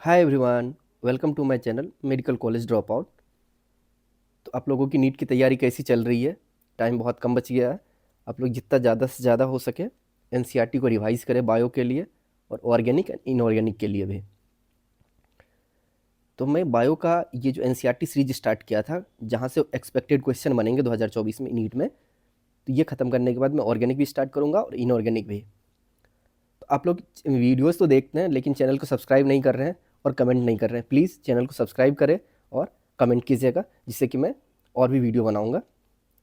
Hi everyone, welcome to my channel medical college drop out. तो आप लोगों की नीट की तैयारी कैसी चल रही है? टाइम बहुत कम बच गया है। आप लोग जितना ज़्यादा से ज़्यादा हो सके एनसीईआरटी को रिवाइज करें बायो के लिए और ऑर्गेनिक एंड इनऑर्गेनिक के लिए भी। तो मैं बायो का ये जो एनसीईआरटी सीरीज स्टार्ट किया था, जहाँ से एक्सपेक्टेड क्वेश्चन बनेंगे 2024 में नीट में, तो ये ख़त्म करने के बाद मैं ऑर्गेनिक भी स्टार्ट करूँगा और इनऑर्गेनिक भी। तो आप लोग वीडियोस तो देखते हैं लेकिन चैनल को सब्सक्राइब नहीं कर रहे हैं और कमेंट नहीं कर रहे हैं। प्लीज़ चैनल को सब्सक्राइब करें और कमेंट कीजिएगा, जिससे कि मैं और भी वीडियो बनाऊंगा।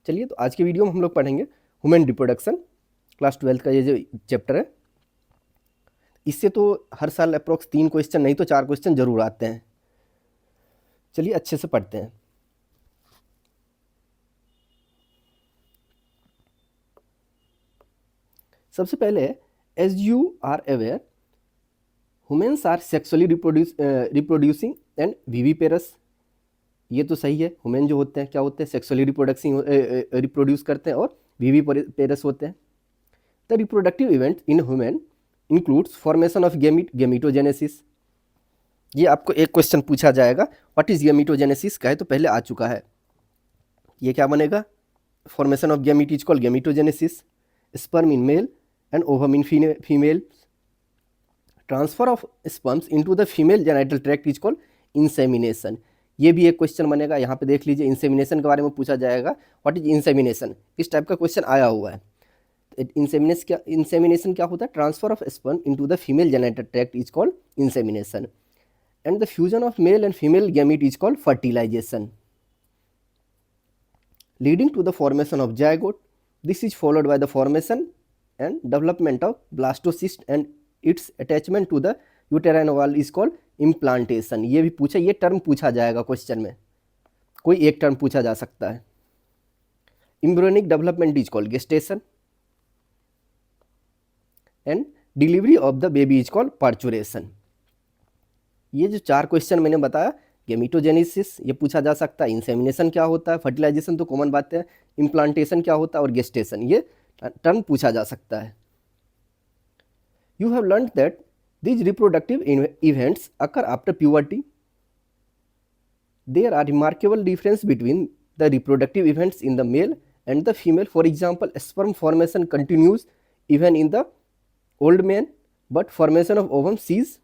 चलिए, तो आज के वीडियो में हम लोग पढ़ेंगे ह्यूमन रिप्रोडक्शन, क्लास 12 का ये जो चैप्टर है। इससे तो हर साल अप्रोक्स 3 क्वेश्चन नहीं तो 4 क्वेश्चन जरूर आते हैं। चलिए अच्छे से पढ़ते हैं। सबसे पहले, as you are aware, humans are sexually reproducing and viviparous. ये तो सही है। ह्यूमन जो होते हैं क्या होते हैं? सेक्सुअली रिप्रोड्यूस करते हैं और विविपेरस होते हैं। The reproductive event in human includes formation of gametogenesis. ये आपको एक क्वेश्चन पूछा जाएगा, व्हाट इज गेमिटोजेनेसिस कहे तो पहले आ चुका है। ये क्या बनेगा? Formation of gamete is called gametogenesis. Sperm in male and ovum in female. Transfer of sperms into the female genital tract is called insemination. ये भी एक क्वेश्चन बनेगा। यहाँ पे देख लीजिए, इंसेमिनेशन के बारे में पूछा जाएगा, व्हाट इज इंसेमिनेशन। इस टाइप का क्वेश्चन आया हुआ है। इंसेमिनेशन क्या होता है? Transfer of sperm into the female genital tract is called insemination. And the fusion of male and female gamete is called fertilisation, leading to the formation of zygote. This is followed by the formation and development of blastocyst and its attachment to the uterine wall is called implantation. ये भी पूछा, ये term पूछा जाएगा question में, कोई एक term पूछा जा सकता है। embryonic development is called gestation and delivery of the baby is called parturition. ये जो 4 क्वेश्चन मैंने बताया, गेमिटोजेनेसिस ये पूछा जा सकता है, इंसेमिनेशन क्या होता है, फर्टिलाइजेशन तो कॉमन बात है, इम्प्लांटेशन क्या होता है और गेस्टेशन, ये टर्म पूछा जा सकता है। You have learn that these reproductive events occur after puberty. There are remarkable difference between the reproductive events in the male and the female. For example, sperm formation continues even in the old man, but formation of ovum ceases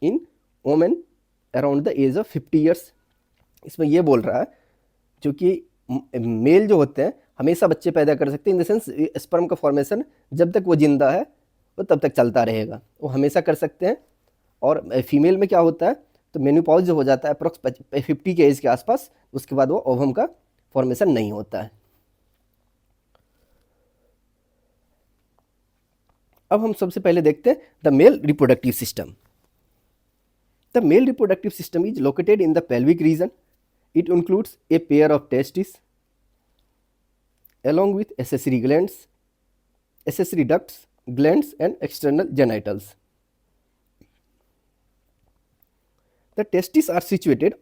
in women around the as of 50 years. इसमें ये बोल रहा है, जो कि mail जो होते हैं हमेशा बच्चे पैदा कर सकते हैं, इन द सेंस स्पर्म का फॉर्मेशन जब तक वो जिंदा है वो तब तक चलता रहेगा, वो हमेशा कर सकते हैं। और फीमेल में क्या होता है, तो मेनोपॉज जो हो जाता है अप्रोक्स 50 के एज के आसपास, उसके बाद वो ओवम का फॉर्मेशन नहीं होता है। अब हम सबसे पहले देखते हैं the male reproductive system. The male reproductive system is located in the pelvic region. It includes a pair of testes along with accessory glands, accessory ducts, glands and external genitals. The testes are situated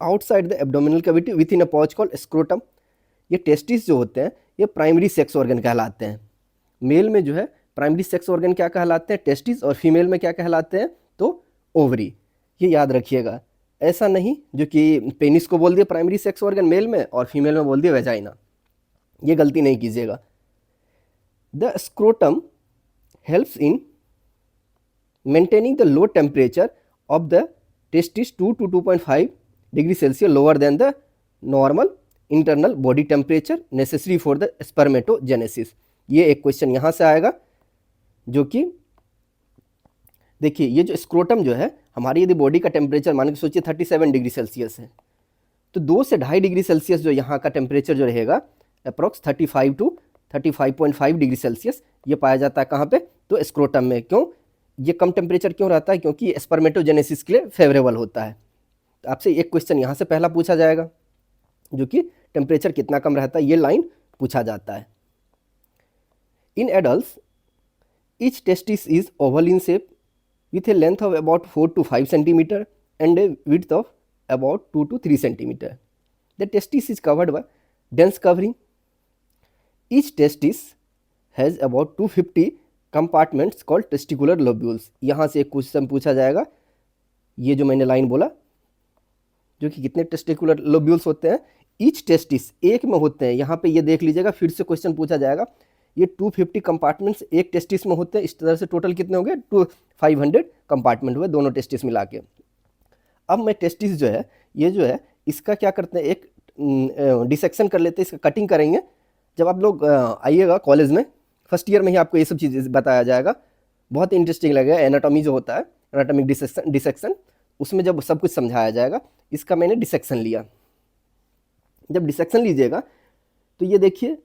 outside the abdominal cavity within a pouch called scrotum. ये testes जो होते हैं ये primary sex organ कहलाते हैं। Mail में जो है प्राइमरी सेक्स ऑर्गन क्या कहलाते हैं? टेस्टिस। और फीमेल में क्या कहलाते हैं? तो ओवरी। ये याद रखिएगा, ऐसा नहीं जो कि पेनिस को बोल दिया प्राइमरी सेक्स ऑर्गन मेल में और फीमेल में बोल दिया वेजाइना, ये गलती नहीं कीजिएगा। The scrotum helps in maintaining the low temperature of the testis 2 to 2.5 degree Celsius lower than the normal internal body temperature necessary for the spermatogenesis. ये एक क्वेश्चन यहाँ से आएगा, जो कि देखिए, ये जो स्क्रोटम जो है हमारी, यदि बॉडी का टेम्परेचर मान के सोचिए 37 डिग्री सेल्सियस है, तो 2 से 2.5 डिग्री सेल्सियस जो यहाँ का टेम्परेचर जो रहेगा अप्रोक्स 35 to 35.5 डिग्री सेल्सियस, ये पाया जाता है कहाँ पे? तो स्क्रोटम में। क्यों ये कम टेम्परेचर क्यों रहता है? क्योंकि स्पर्मेटोजेनेसिस के लिए फेवरेबल होता है। तो आपसे एक क्वेश्चन यहाँ से पहला पूछा जाएगा, जो कि टेम्परेचर कितना कम रहता है, ये लाइन पूछा जाता है। In adults each testis is oval in shape with a length of about 4 to 5 centimeter and a width of about 2 to 3 centimeter. The testis is covered by dense covering. Each testis has about 250 compartments called testicular lobules. यहाँ से एक question पूछा जाएगा, ये जो मैंने line बोला, जो कि कितने टेस्टिकुलर लोब्यूल्स होते हैं, ईच टेस्टिस एक में होते हैं। यहाँ पे ये देख लीजिएगा, फिर से क्वेश्चन पूछा जाएगा, ये 250 कंपार्टमेंट्स एक टेस्टिस में होते हैं। इस तरह से टोटल कितने हो गए, 500 कंपार्टमेंट हुए दोनों टेस्टिस मिला के। अब मैं टेस्टिस जो है, ये जो है इसका क्या करते हैं, एक डिसेक्शन कर लेते हैं, इसका कटिंग करेंगे। जब आप लोग आइएगा कॉलेज में, फर्स्ट ईयर में ही आपको ये सब चीज़ बताया जाएगा, बहुत इंटरेस्टिंग लगेगा। एनाटॉमी जो होता है, एनाटॉमिक डिसेक्शन, उसमें जब सब कुछ समझाया जाएगा। इसका मैंने डिसेक्शन लिया। जब डिसेक्शन लीजिएगा तो ये देखिए,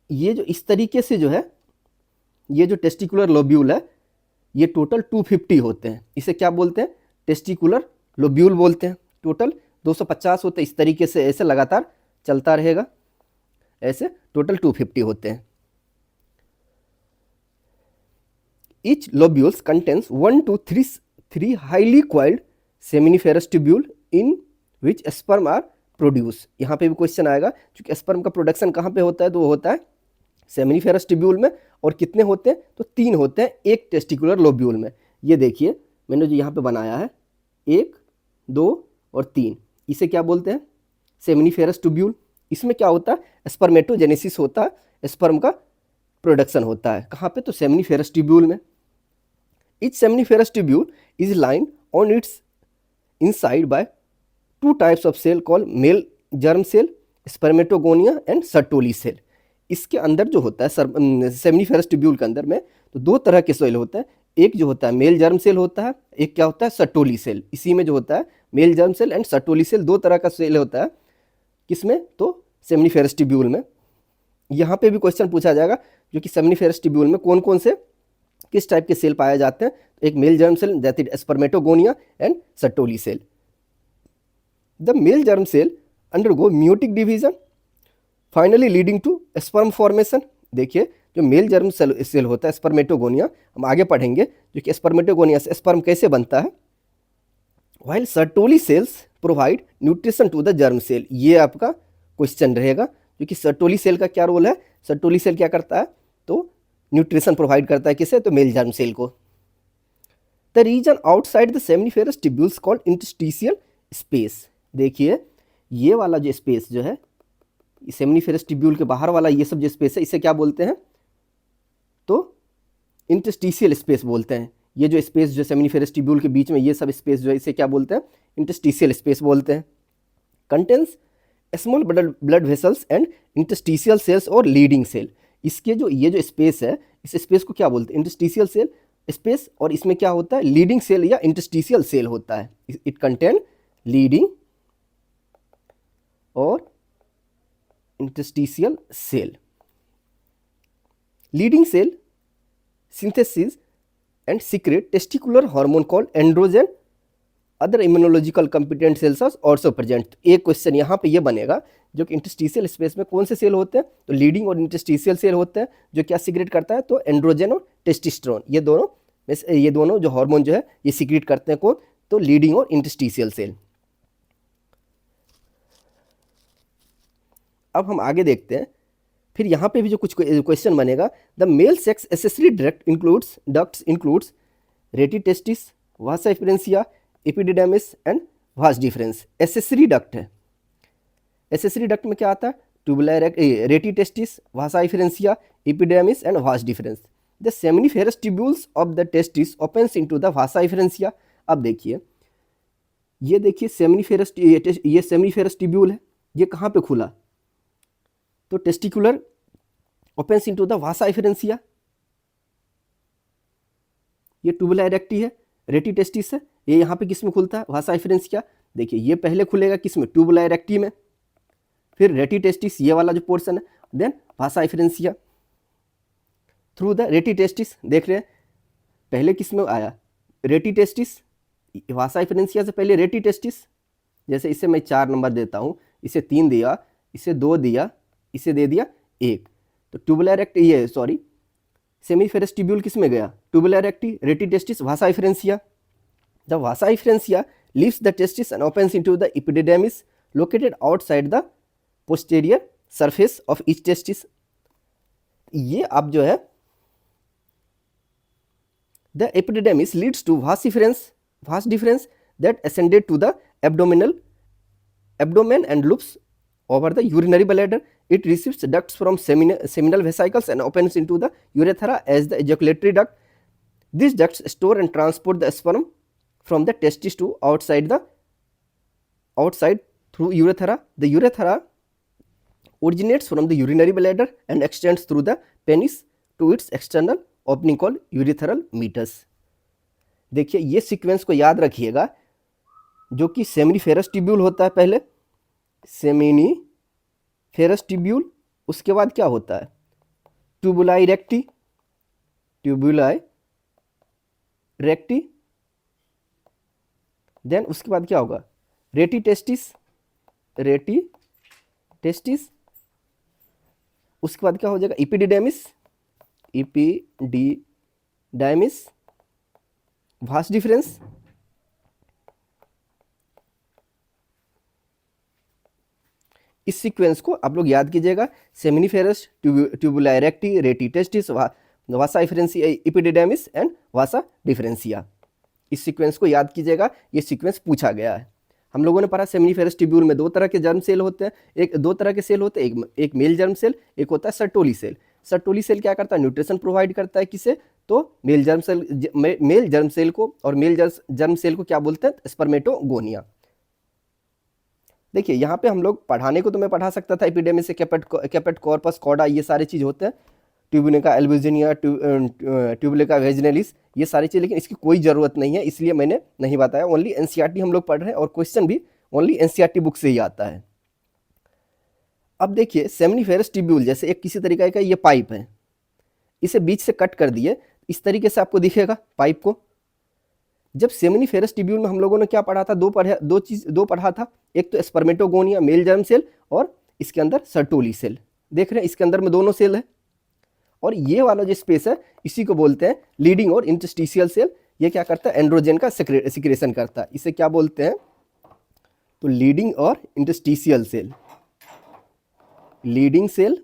ये जो इस तरीके से जो है, ये जो टेस्टिकुलर लोब्यूल है, ये टोटल 250 होते हैं। इसे क्या बोलते हैं, टेस्टिकुलर लोब्यूल बोलते हैं। टोटल 250 होते हैं। इस तरीके से ऐसे लगातार चलता रहेगा, ऐसे टोटल 250 होते हैं। Each lobules contains 1 to 3 highly coiled seminiferous tubule in which sperm are produced। यहाँ पे भी क्वेश्चन आएगा, क्योंकि स्पर्म का प्रोडक्शन कहाँ पे होता है, तो वो होता है सेमिनिफेरस ट्यूब्यूल में। और कितने होते हैं, तो 3 होते हैं एक टेस्टिकुलर लोब्यूल में। ये देखिए मैंने जो यहाँ पे बनाया है, 1, 2 और 3, इसे क्या बोलते हैं, सेमिनिफेरस ट्यूब्यूल। इसमें क्या होता है, स्पर्मेटोजेनेसिस होता है, स्पर्म का प्रोडक्शन होता है। कहाँ पे, तो सेमिनिफेरस ट्यूब्यूल में। Each seminiferous tubule is lined on its inside by 2 types of cell called male germ cell, spermatogonia and Sertoli cell। इसके अंदर जो होता है सेमिनिफेरस ट्यूब्यूल के अंदर में, तो 2 तरह के सेल होते हैं। एक जो होता है मेल जर्म सेल होता है, एक क्या होता है, सर्टोली सेल। इसी में जो होता है male germ cell and Sertoli cell, 2 तरह का सेल होता है। किसमें, तो सेमिनिफेरस ट्यूब्यूल में। यहाँ पे भी क्वेश्चन पूछा जाएगा, जो कि सेमिनिफेरस ट्यूब्यूल में कौन कौन से किस टाइप के सेल पाए जाते हैं। एक male germ cell, that is spermatogonia and Sertoli cell. The male germ cell undergo meiotic division finally leading to sperm formation. देखिए जो मेल जर्म सेल होता है स्पर्मेटोगोनिया, हम आगे पढ़ेंगे जो कि स्पर्मेटोगोनिया से स्पर्म कैसे बनता है। While Sertoli cells provide nutrition to the germ cell. ये आपका क्वेश्चन रहेगा, क्योंकि सर्टोली सेल का क्या रोल है, सर्टोली सेल क्या करता है, तो न्यूट्रिशन प्रोवाइड करता है किसे, तो मेल जर्म सेल को। The region outside the seminiferous tubules called interstitial space. देखिए ये वाला जो स्पेस जो है, सेमिनिफेरस ट्यूब्यूल के बाहर वाला ये सब जो स्पेस है, इसे क्या बोलते हैं, तो इंटरस्टिशियल स्पेस बोलते हैं। ये जो स्पेस जो सेमिनिफेरस ट्यूब्यूल के बीच में ये सब स्पेस जो है, इसे क्या बोलते हैं, इंटरस्टिशियल स्पेस बोलते हैं। Contains small blood vessels and interstitial cells और लीडिंग सेल। इसके जो ये जो स्पेस है, इस स्पेस को क्या बोलते हैं, इंटरस्टिशियल सेल स्पेस। और इसमें क्या होता है, लीडिंग सेल या इंटरस्टिशियल सेल होता है। इट कंटेन लीडिंग और interstitial cell. Leydig cell synthesis and secrete testicular hormone called androgen. Other immunological competent cells are also present. एक क्वेश्चन यहाँ पे ये बनेगा, जो कि इंटरस्टिशियल स्पेस में कौन से सेल होते हैं, तो लीडिंग और इंटरस्टिशियल सेल होते हैं। जो क्या सीक्रेट करता है, तो एंड्रोजन और टेस्टोस्टेरोन, ये दोनों जो हार्मोन जो है ये सीक्रेट करते हैं कौन, तो लीडिंग और इंटरस्टिशियल सेल। अब हम आगे देखते हैं, फिर यहाँ पे भी जो कुछ क्वेश्चन बनेगा। The male sex accessory ducts includes rete testis, vasa efferentia, epididymis and vas deferens. Accessory duct है, एसेसरी डक्ट में क्या आता है, tubular rete testis, vasa efferentia, epididymis and vas deferens. The seminiferous tubules of the testis opens into the vasa efferentia. अब देखिए, ये देखिए seminiferous, ये सेमिनिफेरस ट्यूब्यूल है, ये कहाँ पे खुला, तो testicular opens into the vasa एफरेंसिया। ये ट्यूबुला इरेक्टी है, रेटी टेस्टिस है, ये यहाँ पे किस में खुलता है, वासा एफरेंसिया। देखिए ये पहले खुलेगा किस में, ट्यूबुला इरेक्टी में, फिर रेटी टेस्टिस ये वाला जो पोर्शन है, then vasa efferentia through the rete testis. देख रहे हैं पहले किस में आया, रेटी टेस्टिस, वासा एफरेंसिया से पहले रेटी टेस्टिस। जैसे इसे मैं 4 नंबर देता हूँ, इसे 3 दिया, इसे 2 दिया, इसे दे दिया 1, तो ट्यूबुला इरेक्टी, ये सॉरी सेमिनिफेरस ट्यूब्यूल किस में गया, ट्यूबुला इरेक्टी, रेटी testis, vasa एफरेंसिया। The vasa एफरेंसिया leaves the testis and opens into the epididymis located outside the posterior surface of each testis। ये अब जो है the epididymis leads to vas difference that ascended to the abdomen and loops over the urinary bladder. It receives ducts from seminal vesicles and opens into the urethra as the ejaculatory duct. These ducts store and transport the sperm from the testis to outside through urethra. The urethra originates from the urinary bladder and extends through the penis to its external opening called urethral meatus. देखिए ये sequence को याद रखिएगा, जो कि seminiferous tubule होता है पहले, सेमिनिफेरस ट्यूब्यूल, उसके बाद क्या होता है ट्यूबुलाई रेक्टी, देन उसके बाद क्या होगा रेटी टेस्टिस, उसके बाद क्या हो जाएगा इपिडिडेमिस, वास डिफरेंस, इस सीक्वेंस को आप लोग याद कीजिएगा, सेमिनिफेरस ट्यूबुलाई रेक्टी, रेटी टेस्टिस, वासा डिफरेंसिया, इपिडिडेमिस एंड वासा डिफरेंसिया। इस सीक्वेंस को याद कीजिएगा, ये सीक्वेंस पूछा गया है। हम लोगों ने पढ़ा सेमिनिफेरस ट्यूब्यूल में दो तरह के जर्म सेल होते हैं, दो तरह के सेल होते हैं, एक मेल जर्म सेल, एक होता है सर्टोली सेल। सर्टोली सेल क्या करता है न्यूट्रिशन प्रोवाइड करता है किसे, तो मेल जर्म सेल को, और मेल जर्म सेल को क्या बोलते हैं स्पर्मेटोगोनिया। देखिए यहाँ पे हम लोग पढ़ाने को तो मैं पढ़ा सकता था एपिडेमिस से कैपेट कॉर्पस कॉडा, ये सारे चीज़ होते हैं, ट्यूबुलिका एल्बुजिनिया, ट्यूबुलिका वेजिनलिस, ये सारी चीज़, लेकिन इसकी कोई ज़रूरत नहीं है, इसलिए मैंने नहीं बताया। ओनली एनसीईआरटी हम लोग पढ़ रहे हैं और क्वेश्चन भी ओनली एनसीईआरटी बुक से ही आता है। अब देखिए सेमिनिफेरस ट्यूब्यूल जैसे एक किसी तरीके का ये पाइप है, इसे बीच से कट कर दिए, इस तरीके से आपको दिखेगा पाइप को। जब सेमिनिफेरस ट्यूब्यूल में हम लोगों ने क्या पढ़ा था, दो पढ़ा था, एक तो स्पर्मेटोगोनिया मेल जर्म सेल और इसके अंदर सर्टोली सेल। देख रहे हैं इसके अंदर में दोनों सेल है, और ये वाला जो स्पेस है इसी को बोलते हैं लीडिंग और इंटरस्टिशियल सेल। ये क्या करता है एंड्रोजन का सिक्रेशन करता है, इसे क्या बोलते हैं तो लीडिंग और इंटरस्टिशियल सेल। लीडिंग सेल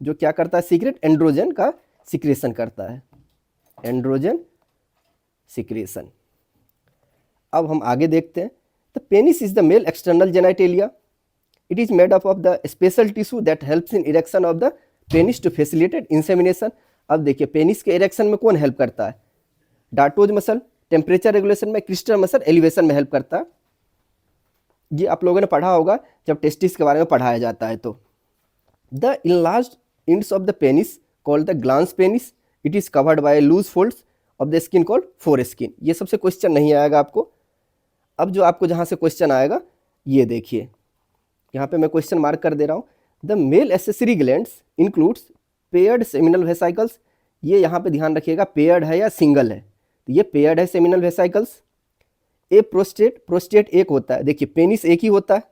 जो क्या करता है सीक्रेट एंड्रोजन का सिक्रेशन करता है, एंड्रोजन सिक्रेशन। अब हम आगे देखते हैं, the penis is the male external genitalia, it is made up of the special tissue that helps in erection of the penis to facilitate insemination. अब देखिए पेनिस के इरेक्शन में कौन हेल्प करता है, डार्टोज मसल, टेम्परेचर रेगुलेशन में crystal muscle elevation में help करता है। ये आप लोगों ने पढ़ा होगा जब टेस्टिस के बारे में पढ़ाया जाता है। तो the enlarged ends of the penis called the glans penis, it is covered by loose folds of the skin called foreskin. ये सबसे क्वेश्चन नहीं आएगा आपको। अब जो आपको जहाँ से क्वेश्चन आएगा ये देखिए, यहाँ पे मैं क्वेश्चन मार्क कर दे रहा हूँ। The male accessory glands includes paired seminal vesicles. ये यहाँ पे ध्यान रखिएगा पेयर्ड है या सिंगल है, तो ये पेयर्ड है सेमिनल वेसाइकल्स। ए प्रोस्टेट एक होता है, देखिए पेनिस एक ही होता है,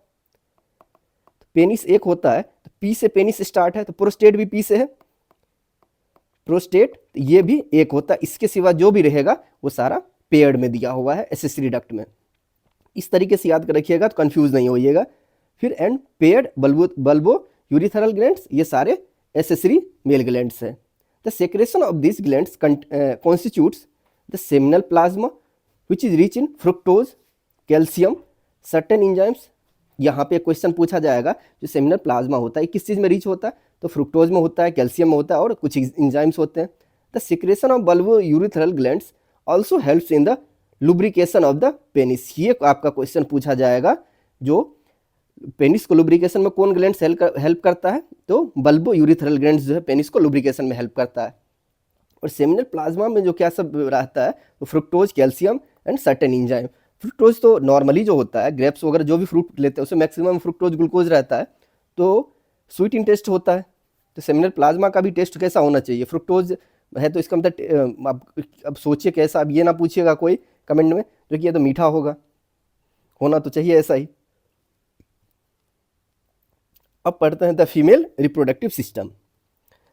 पेनिस एक होता है तो पी से पेनिस स्टार्ट है, तो प्रोस्टेट भी पी से है, प्रोस्टेट ये भी एक होता है। इसके सिवा जो भी रहेगा वो सारा पेयर्ड में दिया हुआ है एसेसरी डक्ट में। इस तरीके से याद कर रखिएगा तो कंफ्यूज नहीं होइएगा। फिर and paired bulbo urethral glands, ये सारे एसेसरी मेल ग्लैंड्स हैं। The secretion of this glands constitutes the seminal plasma which is rich in fructose, calcium, certain enzymes. यहाँ पे क्वेश्चन पूछा जाएगा जो सेमिनल प्लाज्मा होता है किस चीज़ में रिच होता है, तो फ्रुक्टोज में होता है, कैल्शियम में होता है और कुछ इंजाइम्स होते हैं। The secretion of bulbo urethral glands also helps in the lubrication of the penis. ये आपका क्वेश्चन पूछा जाएगा जो पेनिस को लुब्रिकेशन में कौन ग्लैंड्स हेल्प करता है, तो बल्बो यूरिथरल ग्लैंड्स जो है पेनिस को लुब्रिकेशन में हेल्प करता है। और सेमिनल प्लाज्मा में जो क्या सब रहता है तो fructose, calcium and certain enzyme. Fructose तो नॉर्मली जो होता है ग्रेप्स वगैरह जो भी फ्रूट लेते हैं उसमें मैक्सिमम फ्रुक्टोज ग्लूकोज रहता है, तो स्वीट इन टेस्ट होता है। तो सेमिनल प्लाज्मा का भी टेस्ट कैसा होना चाहिए, फ्रुक्टोज है तो इसका मतलब अब सोचिए कैसा, अब ये ना पूछिएगा कोई कमेंट में जो कि ये तो मीठा होगा, होना तो चाहिए ऐसा ही। अब पढ़ते हैं the female reproductive system.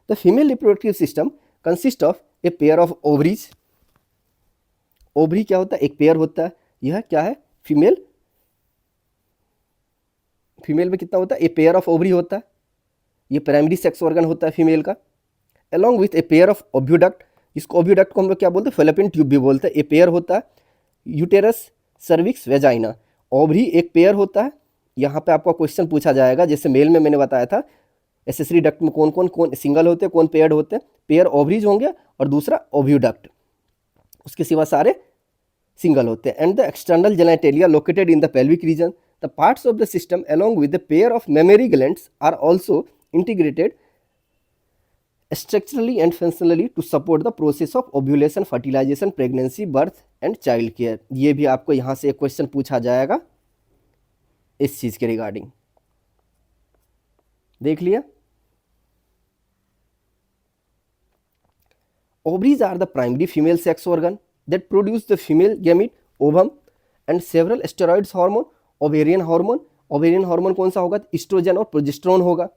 The female reproductive system consist of A pair of ovaries. Ovary क्या होता है, एक पेयर होता है। यह क्या है फीमेल में कितना होता है, ए पेयर ऑफ ओवरी होता है, ये प्राइमरी सेक्स ऑर्गन होता है फीमेल का। Along with a pair of oviduct, इसको ओव्यूडक्ट को हम लोग क्या बोलते हैं फेलोपियन ट्यूब भी बोलते हैं। ए पेयर होता है यूटेरस, सर्विक्स वेजाइना। ओवरी एक पेयर होता है, यहाँ पे आपका क्वेश्चन पूछा जाएगा, जैसे मेल में मैंने बताया था एसेसरी डक्ट में कौन कौन सिंगल होते हैं, कौन पेयर्ड होते हैं। पेयर ओवरीज होंगे और दूसरा ओव्यूडक्ट, उसके सिवा सारे सिंगल होते हैं। And the external genitalia located in the pelvic region, the parts of the system along with the pair of mammary glands are also integrated structurally and functionally to support the process of ovulation, fertilization, pregnancy, birth and child care। ये भी आपको यहाँ से एक question पूछा जाएगा इस चीज के रिगार्डिंग, देख लिया। Ovaries are the primary female sex organ that produce the female gamete, ovum and several steroids hormone। ovarian hormone कौन सा होगा, ईस्ट्रोजन और प्रोजेस्टेरोन होगा।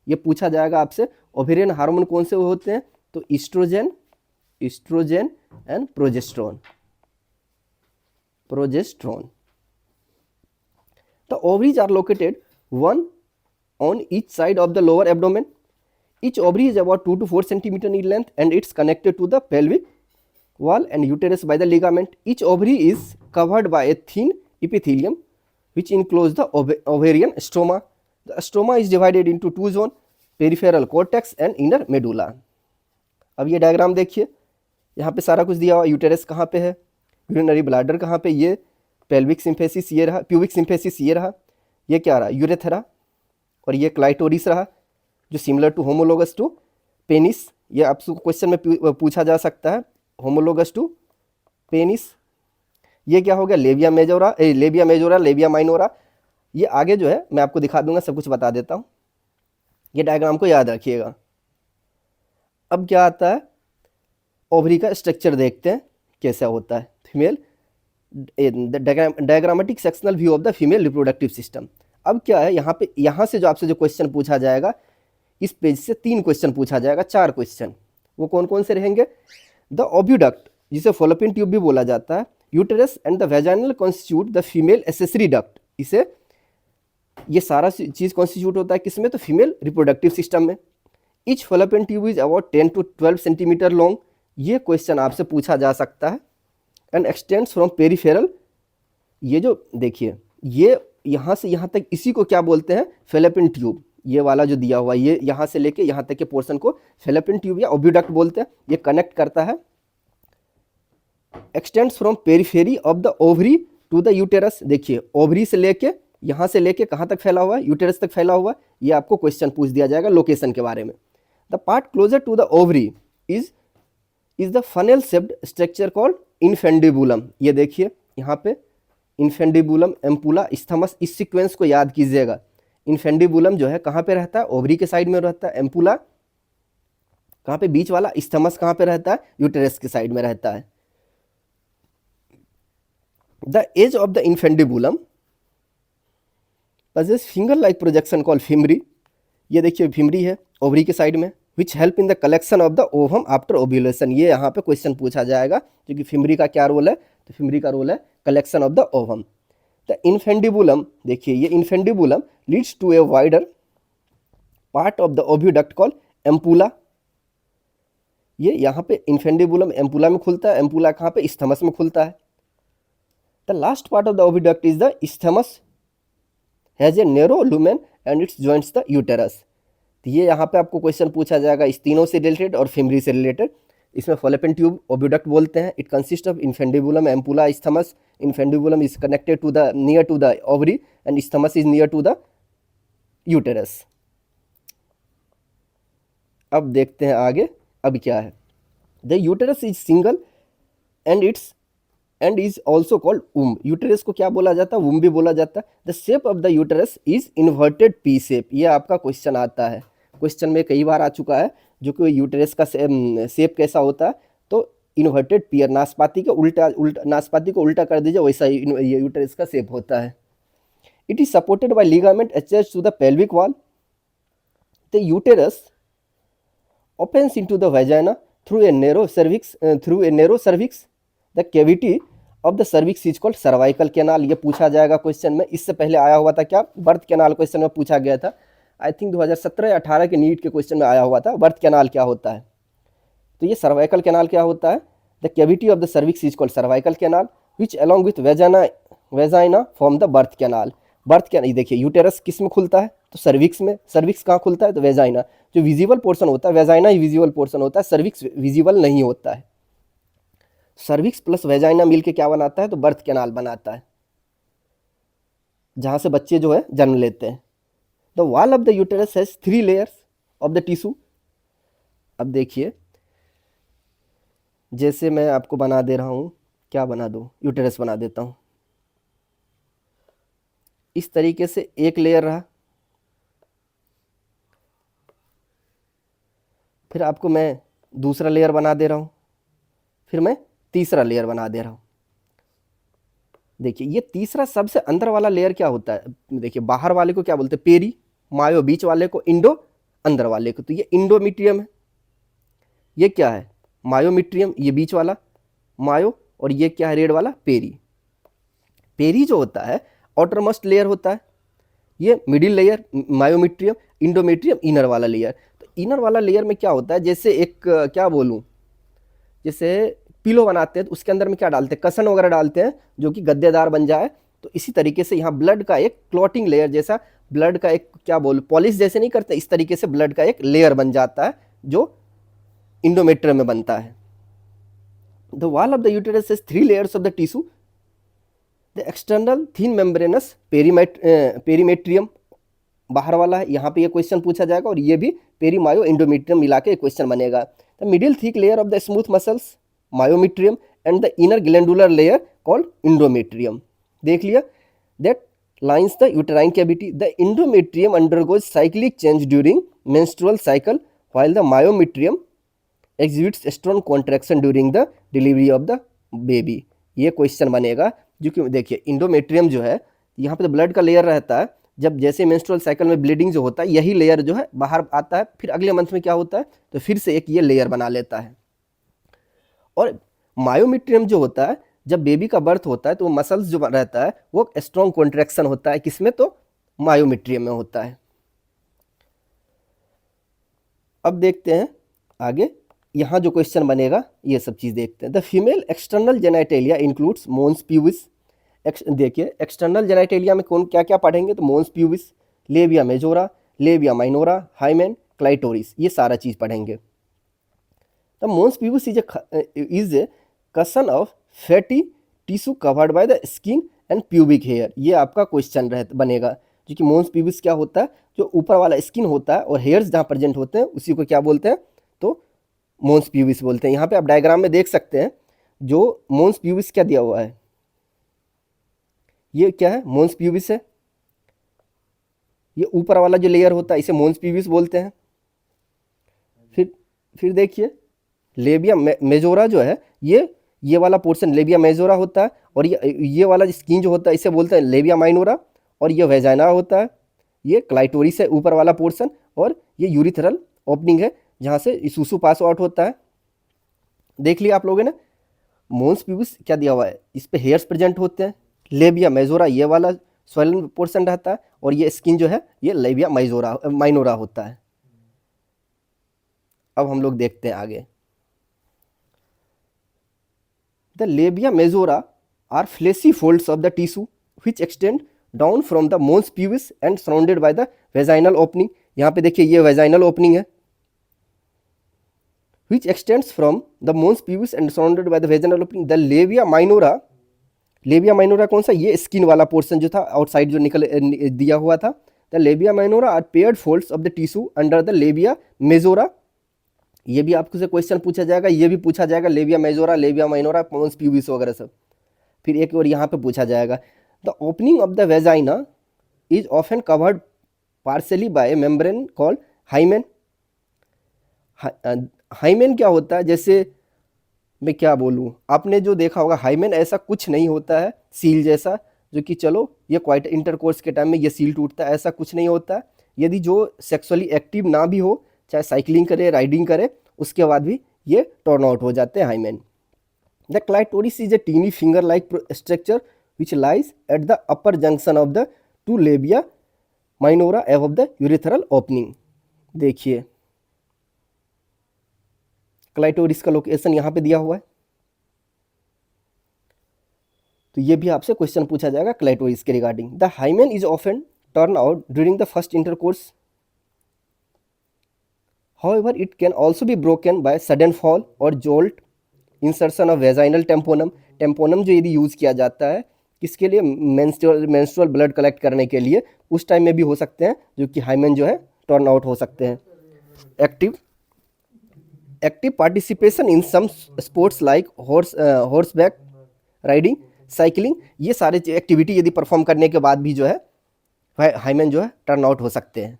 ये पूछा जाएगा आपसे ओवेरियन हार्मोन कौन से होते हैं, तो oestrogen and progesterone. The ovaries are located one on each side of the lower abdomen. Each ovary is about 2 to 4 centimeter in length and it's connected to the pelvic wall and uterus by the ligament। each ovary is covered by a thin epithelium which enclose the ovarian stroma। the stroma is divided into two zones, peripheral cortex and inner medulla। अब ये diagram देखिए, यहाँ पे सारा कुछ दिया हुआ, uterus कहाँ पे है, यूरिनरी ब्लैडर कहाँ पे, ये पेल्विक सिम्फेसिस ये रहा, प्यूबिक सिम्फेसिस ये रहा, ये क्या रहा, यूरेथरा, और ये क्लाइटोरिस रहा जो similar to homologous to penis. ये आपसे क्वेश्चन में पूछा जा सकता है, होमोलोगस टू पेनिस। ये क्या हो गया, लेबिया मेजोरा, लेबिया माइनोरा। ये आगे जो है मैं आपको दिखा दूंगा, सब कुछ बता देता हूँ, ये डायग्राम को याद रखिएगा। अब क्या आता है, ओवरी का स्ट्रक्चर देखते हैं कैसा होता है। Female diagrammatic sectional view of the female reproductive system. अब क्या है, यहाँ पे यहाँ से जो आपसे जो क्वेश्चन पूछा जाएगा, इस पेज से 3 क्वेश्चन पूछा जाएगा, 4 क्वेश्चन। वो कौन कौन से रहेंगे, द ओव्यूडक्ट जिसे फॉलोपियन ट्यूब भी बोला जाता है, uterus and the vaginal constitute the female accessory duct. इसे ये सारा चीज कॉन्स्टिट्यूट होता है किसमें, तो फीमेल रिप्रोडक्टिव सिस्टम में। Each Fallopian tube is about 10 to 12 centimetre long. ये क्वेश्चन आपसे पूछा जा सकता है। एंड एक्सटेंड्स फ्रॉम पेरिफेरल, ये जो देखिए ये यहाँ से यहाँ तक, इसी को क्या बोलते हैं, फॉलोपियन ट्यूब। ये वाला जो दिया हुआ, ये यहाँ से लेके यहाँ तक के पोर्शन को फॉलोपियन ट्यूब या ओव्यूडक्ट बोलते हैं। ये कनेक्ट करता है, extends from periphery of the ovary to the uterus. देखिए ओवरी से लेके यहाँ से लेके कहाँ तक फैला हुआ है, यूटेरस तक फैला हुआ है। ये आपको क्वेश्चन पूछ दिया जाएगा लोकेशन के बारे में। The part closer to the ovary is the funnel shaped structure called infundibulum. ये देखिए यहाँ पे इन्फेंडिबुलम, एम्पुला, इस्थमस, इस सीक्वेंस को याद कीजिएगा। इन्फेंडिबुलम जो है कहाँ पे रहता है, ओवरी के साइड में रहता है। एम्पुला कहाँ पे, बीच वाला। इस्थमस कहाँ पे रहता है, यूटेरस के साइड में रहता है। The as of the infundibulum possess finger like projection called fimbriae. ये देखिए फिमरी है ओवरी के साइड में, which help in the collection of the ovum after ovulation। ये यहाँ पे क्वेश्चन पूछा जाएगा, क्योंकि फिमरी का क्या रोल है, तो फिमरी का रोल है collection of the ovum. The infundibulum, देखिए ये infundibulum leads to a wider part of the oviduct called ampulla. ये यहाँ पे इन्फेंडिबुलम एम्पुला में खुलता है, एम्पुला कहाँ पे, इस्थमस में खुलता है। The last part of the oviduct is the isthmus, has a narrow lumen and its joints the uterus. तो ये यहाँ पे आपको क्वेश्चन पूछा जाएगा इस तीनों से रिलेटेड और फिमरी से रिलेटेड। इसमें फॉलोपियन ट्यूब ओव्यूडक्ट बोलते हैं। It consist of infundibulum, ampulla, isthmus. Infundibulum is connected to the near to the ovary and isthmus is near to the uterus. अब देखते हैं आगे, अब क्या है। The uterus is single and is also called womb. Uterus को क्या बोला जाता है, वुम्ब भी बोला जाता है। The shape of the uterus is inverted P shape. ये आपका क्वेश्चन आता है, क्वेश्चन में कई बार आ चुका है, जो कि यूटेरस का शेप कैसा होता है, तो इन्वर्टेड पियर, नाशपाती को उल्टा कर दीजिए, वैसा ये यूटेरस का शेप होता है। It is supported by ligament attached to the pelvic wall. The uterus opens into the vagina through a narrow cervix। the cavity of the cervix is called cervical canal। ये पूछा जाएगा question में। इससे पहले आया हुआ था क्या, बर्थ कैनाल क्वेश्चन में पूछा गया था। आई थिंक 2017 या 18 के नीट के क्वेश्चन में आया हुआ था, बर्थ कैनाल क्या होता है। तो ये सर्वाइकल कैनाल क्या होता है, the cavity of the cervix is called cervical canal, which along with वेजाना vagina from the birth canal. Birth canal देखिए यूटेरस किस में खुलता है, तो सर्विक्स में। सर्विक्स कहाँ खुलता है, तो वेजाइना। जो विजिबल पोर्शन होता है वेजाइना ही विजिबल पोर्शन होता है, सर्विक्स विजिबल नहीं होता है। सर्विक्स प्लस वेजाइना मिलके क्या बनाता है, तो बर्थ कैनाल बनाता है, जहाँ से बच्चे जो है जन्म लेते हैं। The wall of the uterus has 3 layers of the tissue. अब देखिए जैसे मैं आपको बना दे रहा हूँ, क्या बना दूँ, यूटेरस बना देता हूँ। इस तरीके से एक लेयर रहा, फिर आपको मैं दूसरा लेयर बना दे रहा हूँ, फिर मैं तीसरा लेयर बना दे रहा हूँ। देखिए ये तीसरा सबसे अंदर वाला लेयर क्या होता है, देखिए बाहर वाले को क्या बोलते हैं, पेरी, मायो बीच वाले को इंडो, अंदर वाले को, तो ये इंडोमीट्रियम है। ये क्या है, मायोमीट्रियम, ये बीच वाला मायो, और ये क्या है, रेड वाला पेरी। पेरी जो होता है आउटरमोस्ट लेयर होता है, ये middle layer myometrium, endometrium inner वाला लेयर। तो इनर वाला लेयर में क्या होता है, जैसे एक क्या बोलूँ, जैसे पिलो बनाते हैं तो उसके अंदर में क्या डालते हैं, कसन वगैरह डालते हैं जो कि गद्देदार बन जाए। तो इसी तरीके से यहाँ ब्लड का एक क्लॉटिंग लेयर जैसा, ब्लड का एक क्या बोलूँ, पॉलिश जैसे नहीं करते, इस तरीके से ब्लड का एक लेयर बन जाता है जो इंडोमेट्रियम में बनता है। The wall of the uterus has 3 layers of the tissue. The external thin membranes perimetrium बाहर वाला है, यहाँ पे ये क्वेश्चन पूछा जाएगा, और ये भी पेरी मायो इंडोमेट्रियम मिला के क्वेश्चन बनेगा। The middle thick layer of the smooth muscles myometrium and the inner glandular layer called endometrium. देख लिया, that lines the uterine cavity. The endometrium undergoes cyclic change during menstrual cycle while the myometrium exhibits strong contraction during the delivery of the baby। ये question बनेगा, जो कि देखिए endometrium जो है यहाँ पे तो ब्लड का लेयर रहता है, जब जैसे मेंस्ट्रुअल साइकिल में ब्लीडिंग जो होता है यही लेयर जो है बाहर आता है, फिर अगले मंथ में क्या होता है, तो फिर से एक ये लेयर बना लेता है। और मायोमेट्रियम जो होता है जब बेबी का बर्थ होता है तो वो मसल्स जो रहता है वो स्ट्रॉन्ग कॉन्ट्रैक्शन होता है, किसमें, तो मायोमेट्रियम में होता है। अब देखते हैं आगे, यहाँ जो क्वेश्चन बनेगा ये सब चीज़ देखते हैं। The female external genitalia includes mons pubis. देखिए एक्सटर्नल जेनाइटेलिया में कौन क्या क्या पढ़ेंगे, तो mons pubis, labia majora, labia minora, hymen, clitoris, ये सारा चीज़ पढ़ेंगे। The mons pubis is a cushion of fatty tissue covered by the skin and pubic hair. ये आपका क्वेश्चन बनेगा, जो कि मोन्स प्यूबिस क्या होता है, जो ऊपर वाला स्किन होता है और हेयर्स जहाँ प्रेजेंट होते हैं उसी को क्या बोलते हैं, तो मोन्स प्यूबिस बोलते हैं। यहाँ पे आप डायग्राम में देख सकते हैं जो मोन्स प्यूबिस क्या दिया हुआ है, ये क्या है, मोन्स प्यूबिस है। ये ऊपर वाला जो लेयर होता है इसे मोन्स प्यूबिस बोलते हैं। फिर देखिए लेबिया मेजोरा जो है, ये वाला पोर्शन लेबिया मेजोरा होता है, और ये वाला स्किन जो होता है इसे बोलते हैं लेबिया माइनोरा, और ये वेजाइना होता है, ये क्लाइटोरिस है ऊपर वाला पोर्शन, और ये यूरिथ्रल ओपनिंग है जहाँ से सूसू पास आउट होता है। देख लिया आप लोगों ने, मोन्स प्यूबिस क्या दिया हुआ है, इस पे हेयर्स प्रेजेंट होते हैं, लेबिया मेजोरा ये वाला स्वेलन पोर्शन रहता है, और ये स्किन जो है ये लेबिया माइनोरा होता है। अब हम लोग देखते हैं आगे। The labia majora are fleshy folds of the tissue which extend down from the mons pubis and surrounded by the vaginal opening। यहाँ पे देखिए ये vaginal opening है, which extends from the mons pubis and surrounded by the vaginal opening। the labia minora कौन सा, ये skin वाला portion जो था आउटसाइड जो दिया हुआ था। The labia minora are paired folds of the tissue under the labia majora. ये भी आपको से क्वेश्चन पूछा जाएगा, ये भी पूछा जाएगा, labia majora, labia minora, mons pubis वगैरह सब। फिर एक और यहाँ पे पूछा जाएगा, the opening of the vagina is often covered partially by membrane called hymen. Hymen क्या होता है, जैसे मैं क्या बोलूँ, आपने जो देखा होगा हाइमेन ऐसा कुछ नहीं होता है सील जैसा, जो कि चलो ये क्वाइट इंटरकोर्स के टाइम में ये सील टूटता है, ऐसा कुछ नहीं होता है। यदि जो सेक्सुअली एक्टिव ना भी हो, चाहे साइकिलिंग करे, राइडिंग करे, उसके बाद भी ये टर्न आउट हो जाते हैं hymen. The clitoris is a tiny finger like structure which lies at the upper junction of the two labia minora above the urethral opening. देखिए क्लाइटोरिस का लोकेशन यहाँ पे दिया हुआ है, तो ये भी आपसे क्वेश्चन पूछा जाएगा क्लाइटोरिस के regarding. The hymen is often turn out during the first intercourse, however it can also be broken by sudden fall or jolt, insertion of vaginal tamponum। टेम्पोनम जो यदि यूज़ किया जाता है किसके लिए, मेंस्ट्रुअल ब्लड कलेक्ट करने के लिए, उस टाइम में भी हो सकते हैं जो कि हाइमेन जो है टर्न आउट हो सकते हैं। Active participation in some sports like horseback riding, cycling, ये सारे एक्टिविटी यदि परफॉर्म करने के बाद भी जो है हाइमेन जो है टर्न आउट हो सकते हैं।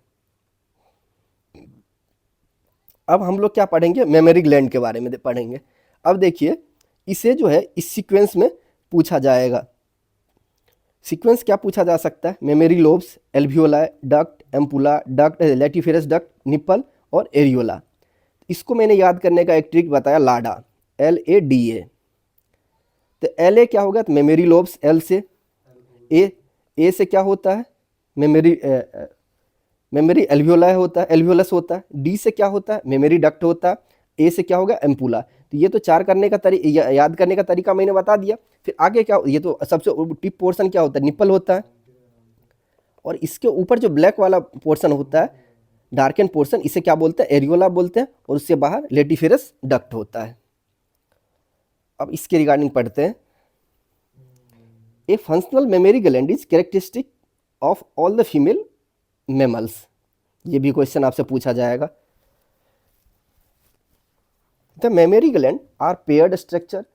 अब हम लोग क्या पढ़ेंगे, मेमोरी ग्लैंड के बारे में पढ़ेंगे। अब देखिए इसे जो है इस सीक्वेंस में पूछा जाएगा। सीक्वेंस क्या पूछा जा सकता है, mammary lobes, alveoli, duct, ampulla, duct, lactiferous duct, nipple और एरियोला। इसको मैंने याद करने का एक ट्रिक बताया, लाडा, LADA। तो LA क्या होगा, तो मेमोरी लोब्स, L से, A से क्या होता है, मेमोरी एल्वियोलाई होता है, एल्वियोलस होता है। D से क्या होता है, मेमोरी डक्ट होता है। A से क्या होगा, एम्पुला। तो ये तो चार करने का याद करने का तरीका मैंने बता दिया। फिर आगे क्या, ये तो सबसे टिप पोर्शन क्या होता है, निप्पल होता है। और इसके ऊपर जो ब्लैक वाला पोर्शन होता है, डार्कन पोर्शन, इसे क्या बोलते हैं, एरियोला बोलते हैं। और उससे बाहर लेटिफेरस डक्ट होता है। अब इसके रिगार्डिंग पढ़ते हैं। A functional mammary gland is characteristic of all the female mammals. ये भी क्वेश्चन आपसे पूछा जाएगा। The mammary gland are paired structure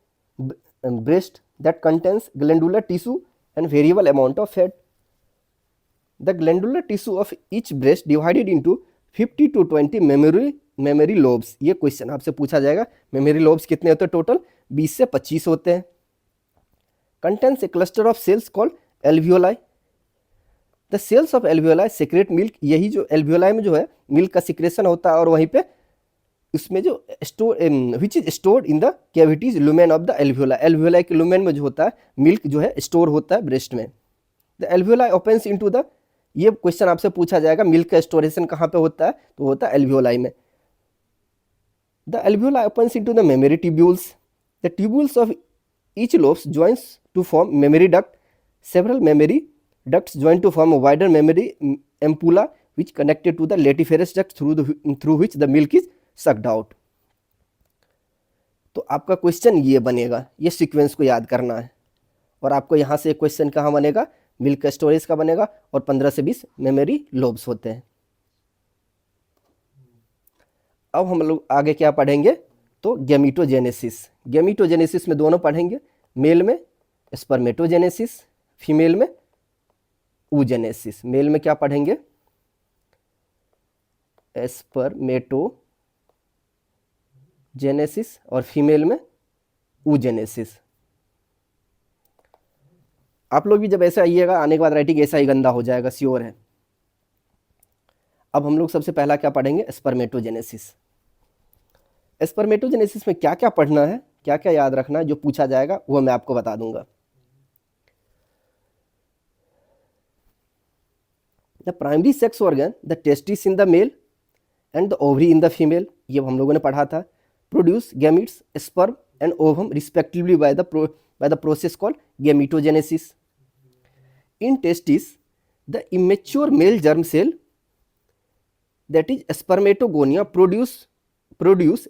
breast that contains glandular tissue and variable amount of fat. The glandular tissue of each breast divided into 50 to 20 mammary lobes. ये question आपसे पूछा जाएगा। Memory lobes कितने होते हैं टोटल, 20 से 25 होते हैं। Contains a cluster of cells called alveoli. The cells of alveoli secrete milk. यही जो एल्वियोलाई में जो है मिल्क का सिक्रेशन होता है, और वहीं पे उसमें जो which is stored in the cavities lumen of the alveoli. Alveoli के लुमेन में जो होता है मिल्क जो है स्टोर होता है ब्रेस्ट में। The alveoli opens into the, ये क्वेश्चन आपसे पूछा जाएगा, मिल्क का स्टोरेशन कहाँ पे होता है, तो होता है एल्वियोलाई में। The alveoli opens into the mammary tubules. The tubules of each lobes joins to form mammary duct. Several mammary ducts join to form a wider memory ampulla which connected to the lentiferous duct through which the milk is sucked out। तो आपका question ये बनेगा, ये sequence को याद करना है। और आपको यहाँ से एक क्वेश्चन कहाँ बनेगा, मिल्क स्टोरेज का बनेगा, और 15 से 20 मेमोरी लोब्स होते हैं। अब हम लोग आगे क्या पढ़ेंगे, तो गैमीटोजेनेसिस। गैमीटोजेनेसिस में दोनों पढ़ेंगे, मेल में स्पर्मेटोजेनेसिस, फीमेल में oogenesis। मेल में क्या पढ़ेंगे, स्पर्मेटोजेनेसिस, और फीमेल में oogenesis। आप लोग भी जब ऐसे आइएगा, आने के बाद राइटिंग ऐसा ही गंदा हो जाएगा, श्योर है। अब हम लोग सबसे पहला क्या पढ़ेंगे, स्पर्मेटोजेनेसिस। स्पर्मेटोजेनेसिस में क्या क्या पढ़ना है, क्या क्या याद रखना है, जो पूछा जाएगा वो मैं आपको बता दूंगा। The primary sex organ, the testis in the male and the ovary in the female, ये हम लोगों ने पढ़ा था। Produce gametes, sperm and ovum respectively by the process called gametogenesis. In testis the immature male germ cell that is spermatogonia produce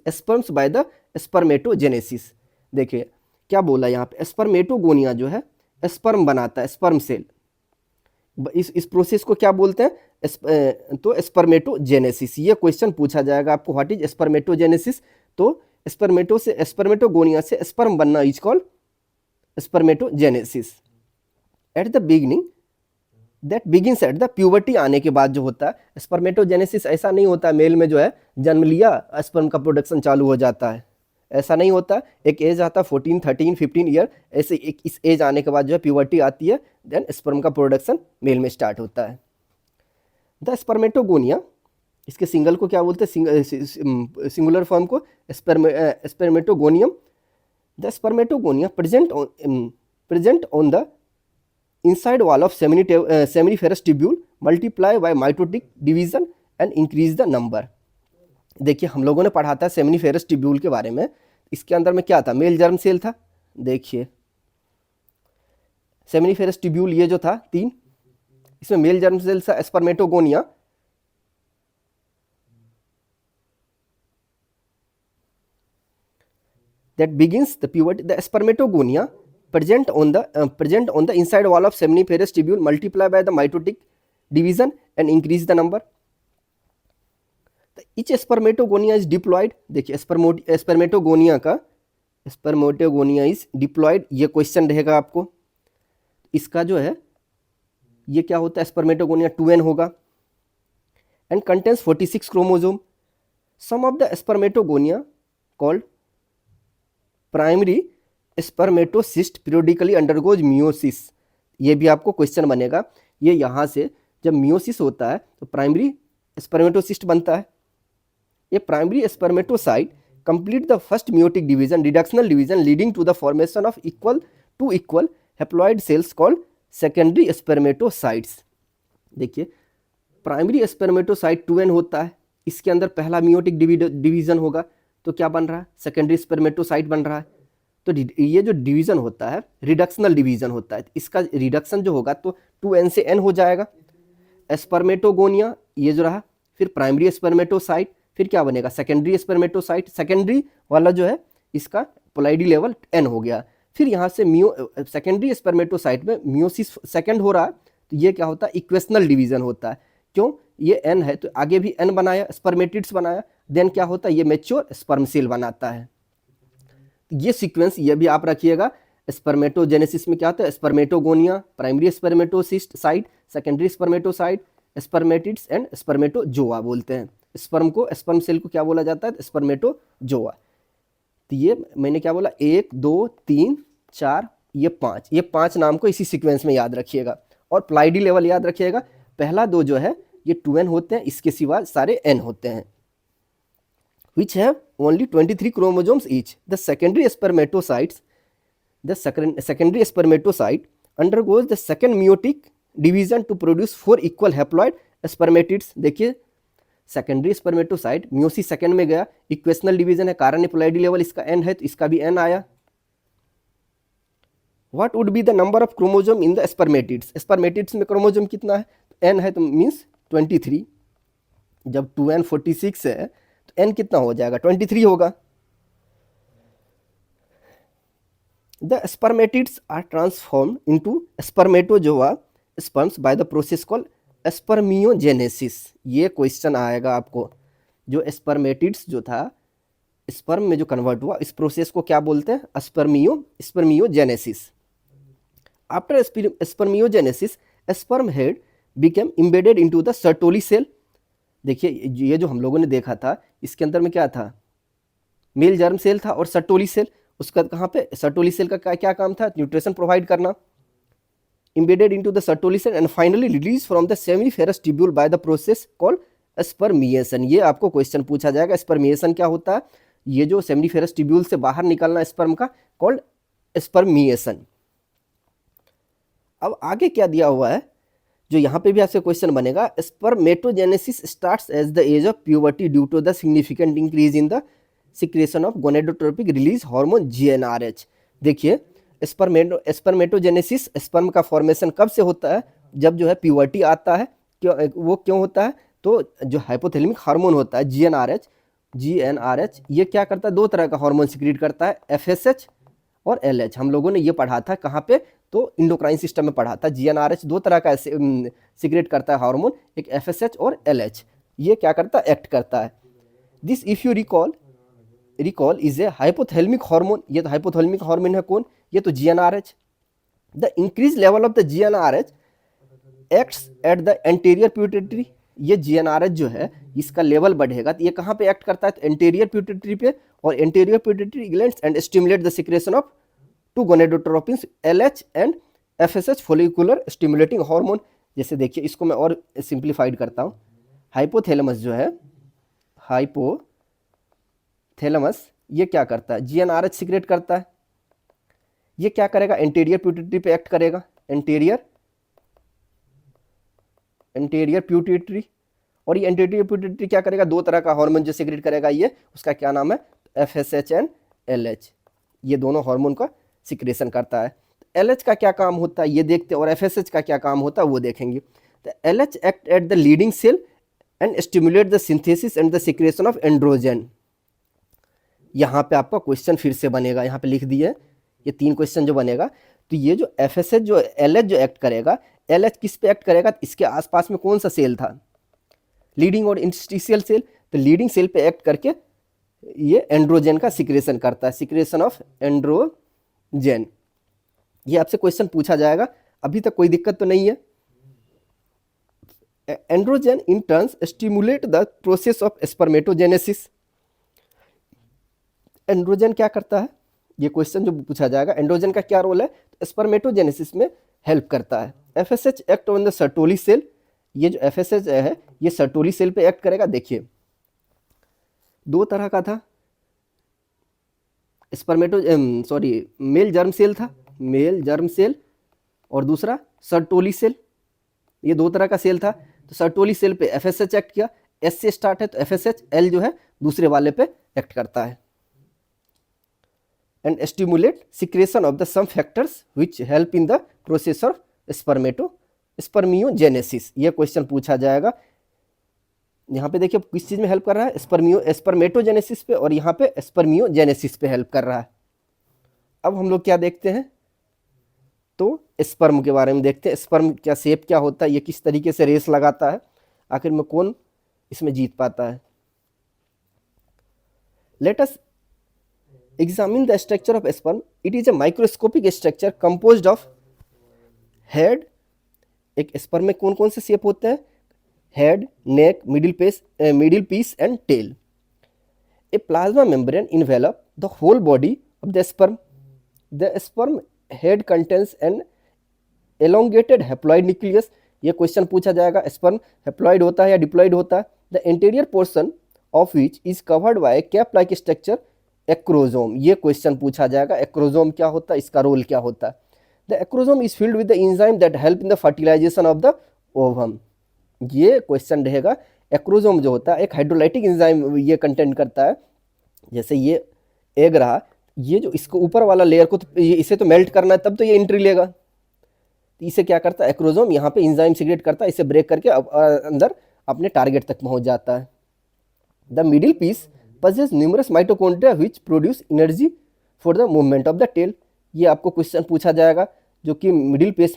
sperms by the spermatogenesis. देखिए क्या बोला यहाँ पे, स्पर्मेटोगोनिया जो है स्पर्म बनाता है, स्पर्म सेल। इस प्रोसेस को क्या बोलते हैं, तो स्पर्मेटोजेनेसिस। ये क्वेश्चन पूछा जाएगा आपको, व्हाट इज स्पर्मेटोजेनेसिस। तो स्पर्मेटोगोनिया से स्पर्म बनना is called spermatogenesis. At the beginning that begins at the puberty, आने के बाद जो होता है। स्पर्मेटोजेनेसिस ऐसा नहीं होता मेल में जो है जन्म लिया स्पर्म का प्रोडक्शन चालू हो जाता है, ऐसा नहीं होता। एक एज आता है 14, 13, 15 ईयर, ऐसे एक इस एज आने के बाद जो है प्यूबर्टी आती है, देन स्पर्म का प्रोडक्शन मेल में स्टार्ट होता है। द स्पर्मेटोगोनिया, इसके सिंगल को क्या बोलते हैं, सिंगुलर फॉर्म को spermatogonium. The spermatogonia present on the inside wall of seminiferous tubule, multiply by mitotic division and increase the number। देखिए हम लोगों ने पढ़ा था सेमिनिफेरस ट्यूब्यूल के बारे में। इसके अंदर में क्या था, मेल जर्म सेल था। देखिए सेमिनिफेरस ट्यूब्यूल ये जो था 3, इसमें मेल जर्म सेल था spermatogonia, that begins the puberty. The spermatogonia present on the inside wall of seminiferous tubule multiply by the mitotic division and increase the number. Each spermatogonia is diploid. देखिए spermatogonia is diploid, ये question रहेगा आपको। इसका जो है ये क्या होता है, स्पर्मेटोगोनिया 2n होगा and contains 46 chromosome. Some of the spermatogonia called primary spermatocyte periodically undergoes meiosis. ये भी आपको क्वेश्चन बनेगा। ये यहाँ से जब मियोसिस होता है तो प्राइमरी स्पर्मेटोसिस्ट बनता है। ये primary spermatocyte complete the first meiotic division, reductional division leading to the formation of equal haploid cells called secondary spermatocytes. देखिए प्राइमरी स्पर्मेटोसाइट 2n होता है, इसके अंदर पहला मियोटिक डिवीजन होगा तो क्या बन रहा है, सेकेंडरी स्पर्मेटोसाइट बन रहा है। तो ये जो डिवीजन होता है रिडक्शनल डिवीजन होता है, इसका रिडक्शन जो होगा तो 2n से n हो जाएगा। स्पर्मेटोगोनिया ये जो रहा, फिर प्राइमरी स्पर्मेटोसाइट, फिर क्या बनेगा सेकेंडरी स्पर्मेटोसाइट। सेकेंडरी वाला जो है इसका पोलाइडी लेवल n हो गया। फिर यहाँ से सेकेंडरी स्पर्मेटोसाइट में मियोसिस सेकेंड हो रहा है तो ये क्या होता है, इक्वेशनल डिवीजन होता है। क्यों, ये n है तो आगे भी n बनाया, स्पर्मेटिड्स बनाया, देन क्या होता है ये मैच्योर स्पर्म सेल बनाता है। ये सीक्वेंस ये भी आप रखिएगा। स्पर्मेटोजेनेसिस में क्या होता है, spermatogonia, primary spermatocyte site, secondary spermatocyte, spermatids and spermatozoa बोलते हैं। स्पर्म सेल को क्या बोला जाता है, स्पर्मेटोजोआ। तो ये मैंने क्या बोला, 1 2 3 4 ये 5, ये 5 नाम को इसी सीक्वेंस में याद रखिएगा। और प्लाइडी लेवल याद रखिएगा, पहला 2 जो है ये 2n होते हैं, इसके सिवा सारे n होते हैं। which have only 23 chromosomes each. The secondary spermatocyte undergoes the second meiotic division to produce 4 equal haploid spermatids. देखिए सेकेंडरी स्पर्मेटोसाइट मियोसिस सेकेंड में गया, इक्वेशनल डिवीजन है, कारण पोलैरिटी लेवल इसका n है तो इसका भी n आया। What would be the number of chromosome in the spermatids? Spermatids में क्रोमोसोम कितना है, n है तो मीन्स 23। जब 2n 46 है तो n कितना हो जाएगा, 23 होगा। The spermatids are transformed into spermatozoa sperms by the process called spermiogenesis. ये क्वेश्चन आएगा आपको, जो स्पर्मेटिड्स जो था स्पर्म में जो कन्वर्ट हुआ, इस प्रोसेस को क्या बोलते हैं, spermiogenesis. After spermiogenesis sperm head became embedded into the Sertoli cell. देखिए ये जो हम लोगों ने देखा था इसके अंदर में क्या था, मेल जर्म सेल था और सर्टोली सेल। उसका कहाँ पे, सर्टोली सेल का क्या काम था, न्यूट्रिशन प्रोवाइड करना। embedded into the Sertoli cell and finally released from the seminiferous tubule by the process called spermiation। ये आपको क्वेश्चन पूछा जाएगा, स्पर्मिएशन क्या होता है, ये जो सेमिनिफेरस ट्यूब्यूल से बाहर निकलना स्पर्म का कॉल्ड स्पर्मिएशन। अब आगे क्या दिया हुआ है, जो यहाँ पे भी आपसे क्वेश्चन बनेगा, spermatogenesis starts as the as of puberty due to the significant increase in the secretion of gonadotropic release hormone GnRH। देखिए स्पर्मेटोजेनेसिस स्पर्म का फॉर्मेशन कब से होता है, जब जो है प्यूबर्टी आता है। वो क्यों होता है, तो जो हाइपोथैलेमिक हार्मोन होता है GnRH ये क्या करता है, 2 तरह का हार्मोन सिक्रीट करता है, FSH और LH। हम लोगों ने ये पढ़ा था कहाँ पे, तो इंडोक्राइन सिस्टम में पढ़ा था। GnRH 2 तरह का सिक्रेट करता है हार्मोन, एक FSH और LH। ये क्या करता है, एक्ट करता है। This if you recall is a hypothalamic hormone. ये तो हाइपोथैलेमिक हार्मोन है कौन, ये तो GnRH। The increase level of the GnRH acts at the anterior pituitary. ये GnRH जो है इसका लेवल बढ़ेगा तो ये कहाँ पे एक्ट करता है, तो एंटीरियर पिट्यूटरी पे, और anterior pituitary glands and stimulate the secretion of 2 गोनेडोट्रोपिन्स LH and FSH follicular stimulating hormone. जैसे देखिए इसको मैं और सिंप्लीफाइड करता हूँ। हाइपोथैलेमस जो है, हाइपोथैलेमस ये क्या करता है, GnRH सिक्रेट करता है। ये क्या करेगा, एंटीरियर पिट्यूटरी पे एक्ट करेगा, एंटीरियर पिट्यूटरी। और ये एंटीरियर पिट्यूटरी क्या करेगा, 2 तरह का हार्मोन जो सिक्रेट करेगा, ये उसका क्या नाम है, FSH एंड LH। ये दोनों हार्मोन का सिक्रेशन करता है। LH का क्या काम होता है ये देखते हैं, और FSH का क्या काम होता है वो देखेंगे। तो LH act at the Leydig cell and stimulate the synthesis and the secretion of androgen. यहाँ पे आपका क्वेश्चन फिर से बनेगा, यहाँ पे लिख दिए ये 3 क्वेश्चन जो बनेगा। तो ये जो FSH जो LH जो एक्ट करेगा, LH किस पे एक्ट करेगा, इसके आसपास में कौन सा सेल था, लीडिंग और इंटरस्टिशियल सेल। तो लीडिंग सेल पे एक्ट करके ये एंड्रोजन का सिक्रेशन करता है, सिक्रेशन ऑफ एंड्रोजन। ये आपसे क्वेश्चन पूछा जाएगा, अभी तक कोई दिक्कत तो नहीं है। Androgen in turns stimulate the process of spermatogenesis. Androgen क्या करता है, ये क्वेश्चन जो पूछा जाएगा, एंड्रोजन का क्या रोल है, तो स्पर्मेटोजेनेसिस में हेल्प करता है। FSH act on the Sertoli cell. ये जो FSH है ये सर्टोली सेल पे एक्ट करेगा। देखिए 2 तरह का था, मेल जर्म सेल था, मेल जर्म सेल, और दूसरा सर्टोली सेल। ये 2 तरह का सेल था। तो सर्टोली सेल पे FSH एक्ट किया, S से स्टार्ट है तो FSH, L जो है दूसरे वाले पे एक्ट करता है। And stimulate secretion of the some factors which help in the process of spermiogenesis. ये क्वेश्चन पूछा जाएगा। यहाँ पे देखिए किस चीज़ में हेल्प कर रहा है, स्पर्मेटोजेनेसिस पे, और यहाँ पे स्पर्मियोजेनेसिस पे हेल्प कर रहा है। अब हम लोग क्या देखते हैं, तो स्पर्म के बारे में देखते हैं। स्पर्म क्या शेप क्या होता है, ये किस तरीके से रेस लगाता है, आखिर में कौन इसमें जीत पाता है। Let us examine the structure of sperm. It is a microscopic structure composed of head. एक स्पर्म में कौन कौन से शेप होते हैं, head, neck, middle piece and tail. A plasma membrane envelop the whole body of the sperm. The sperm head contains an elongated haploid nucleus. ये question पूछा जाएगा, स्पर्म हैप्लॉइड होता है या डिप्लॉइड होता है। The interior portion of which is covered bye cap like structure acrosome. ये question पूछा जाएगा, एक्रोजोम क्या होता है, इसका रोल क्या होता है। The acrosome is filled with the enzyme that help in the fertilization of the ovum. ये क्वेश्चन रहेगा। एक्रोजोम जो होता है एक हाइड्रोलाइटिक एंजाइम ये कंटेंट करता है। जैसे ये एग रहा, ये जो इसको ऊपर वाला लेयर को तो इसे तो मेल्ट करना है, तब तो ये एंट्री लेगा। तो इसे क्या करता है एक्रोजोम, यहाँ पे एंजाइम सीक्रेट करता है, इसे ब्रेक करके अंदर अपने टारगेट तक पहुँच जाता है। The middle piece possess numerous mitochondria which produce energy for the movement of the tail। ये आपको क्वेश्चन पूछा जाएगा, जो कि मिडिल पीस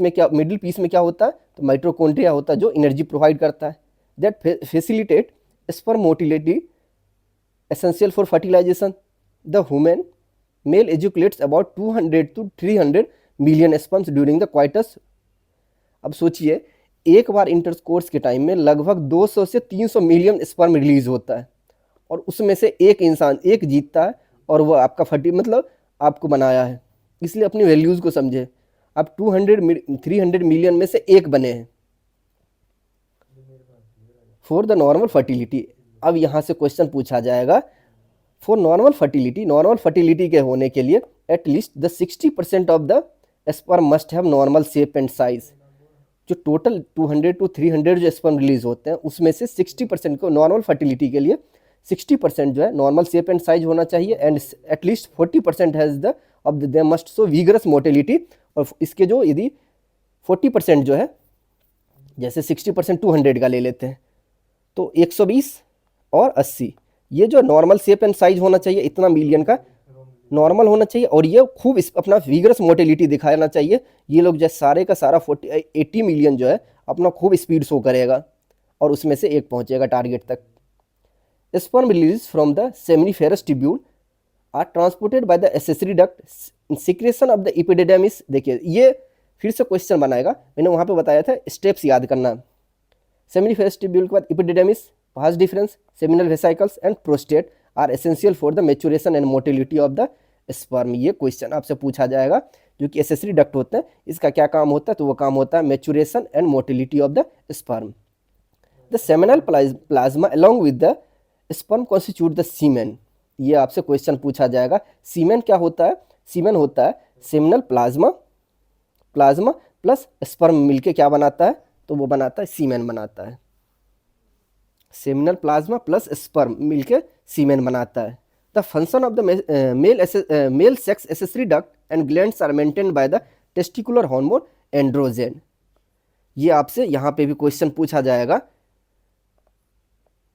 में क्या होता है, तो माइटोकॉन्ड्रिया होता है जो एनर्जी प्रोवाइड करता है। That facilitate sperm motility essential for fertilization. The human male ejaculates about 200 to 300 million sperms during the coitus. अब सोचिए एक बार इंटरकोर्स के टाइम में लगभग 200 से 300 मिलियन स्पर्म रिलीज होता है, और उसमें से एक इंसान एक जीतता है, और वो आपका मतलब आपको बनाया है। इसलिए अपनी वैल्यूज़ को समझे। आप 300 मिलियन में से एक बने हैं। For the normal fertility. अब यहाँ से क्वेश्चन पूछा जाएगा, फॉर नॉर्मल फर्टिलिटी के होने के लिए at least the 60% of the sperm must have normal shape and size. जो टोटल 200 to 300 जो स्पर्म रिलीज होते हैं, उसमें से 60% को नॉर्मल फर्टिलिटी के लिए 60% जो है नॉर्मल शेप एंड साइज होना चाहिए, and at least 40% has the of they must so vigorous motility. और इसके जो यदि 40% जो है, जैसे 60% 200 का ले लेते हैं, तो 120 और 80, ये जो नॉर्मल शेप एंड साइज होना चाहिए, इतना मिलियन का नॉर्मल होना चाहिए, और ये खूब अपना विगरस मोटिलिटी दिखाना चाहिए। ये लोग जो सारे का सारा 80 मिलियन जो है अपना खूब स्पीड शो करेगा, और उसमें से एक पहुंचेगा टारगेट तक। Sperm released from the seminiferous tubule are transported by the accessory duct, secretion of the epididymis। देखिए ये फिर से क्वेश्चन बनाएगा, मैंने वहाँ पे बताया था स्टेप्स याद करना। सेमिनिफेरस ट्यूब्यूल के बाद epididymis, vas deferens, seminal vesicles and prostate are essential for the maturation and motility of the sperm। ये क्वेश्चन आपसे पूछा जाएगा, जो कि एसेसरी डक्ट होते हैं, इसका क्या काम होता है, तो वो काम होता है maturation and motility of the sperm. The seminal plasma along with the sperm constitute the semen. ये आपसे क्वेश्चन पूछा जाएगा। सीमेन क्या होता है, सीमेन होता है सेमिनल प्लाज्मा प्लस स्पर्म मिलके क्या बनाता है, तो वो बनाता है सीमेन बनाता है। सेमिनल प्लाज्मा प्लस स्पर्म मिलके सीमेन बनाता है। The function of the male sex accessory duct and glands are maintained by the testicular hormone androgen. ये आपसे यहाँ पे भी क्वेश्चन पूछा जाएगा।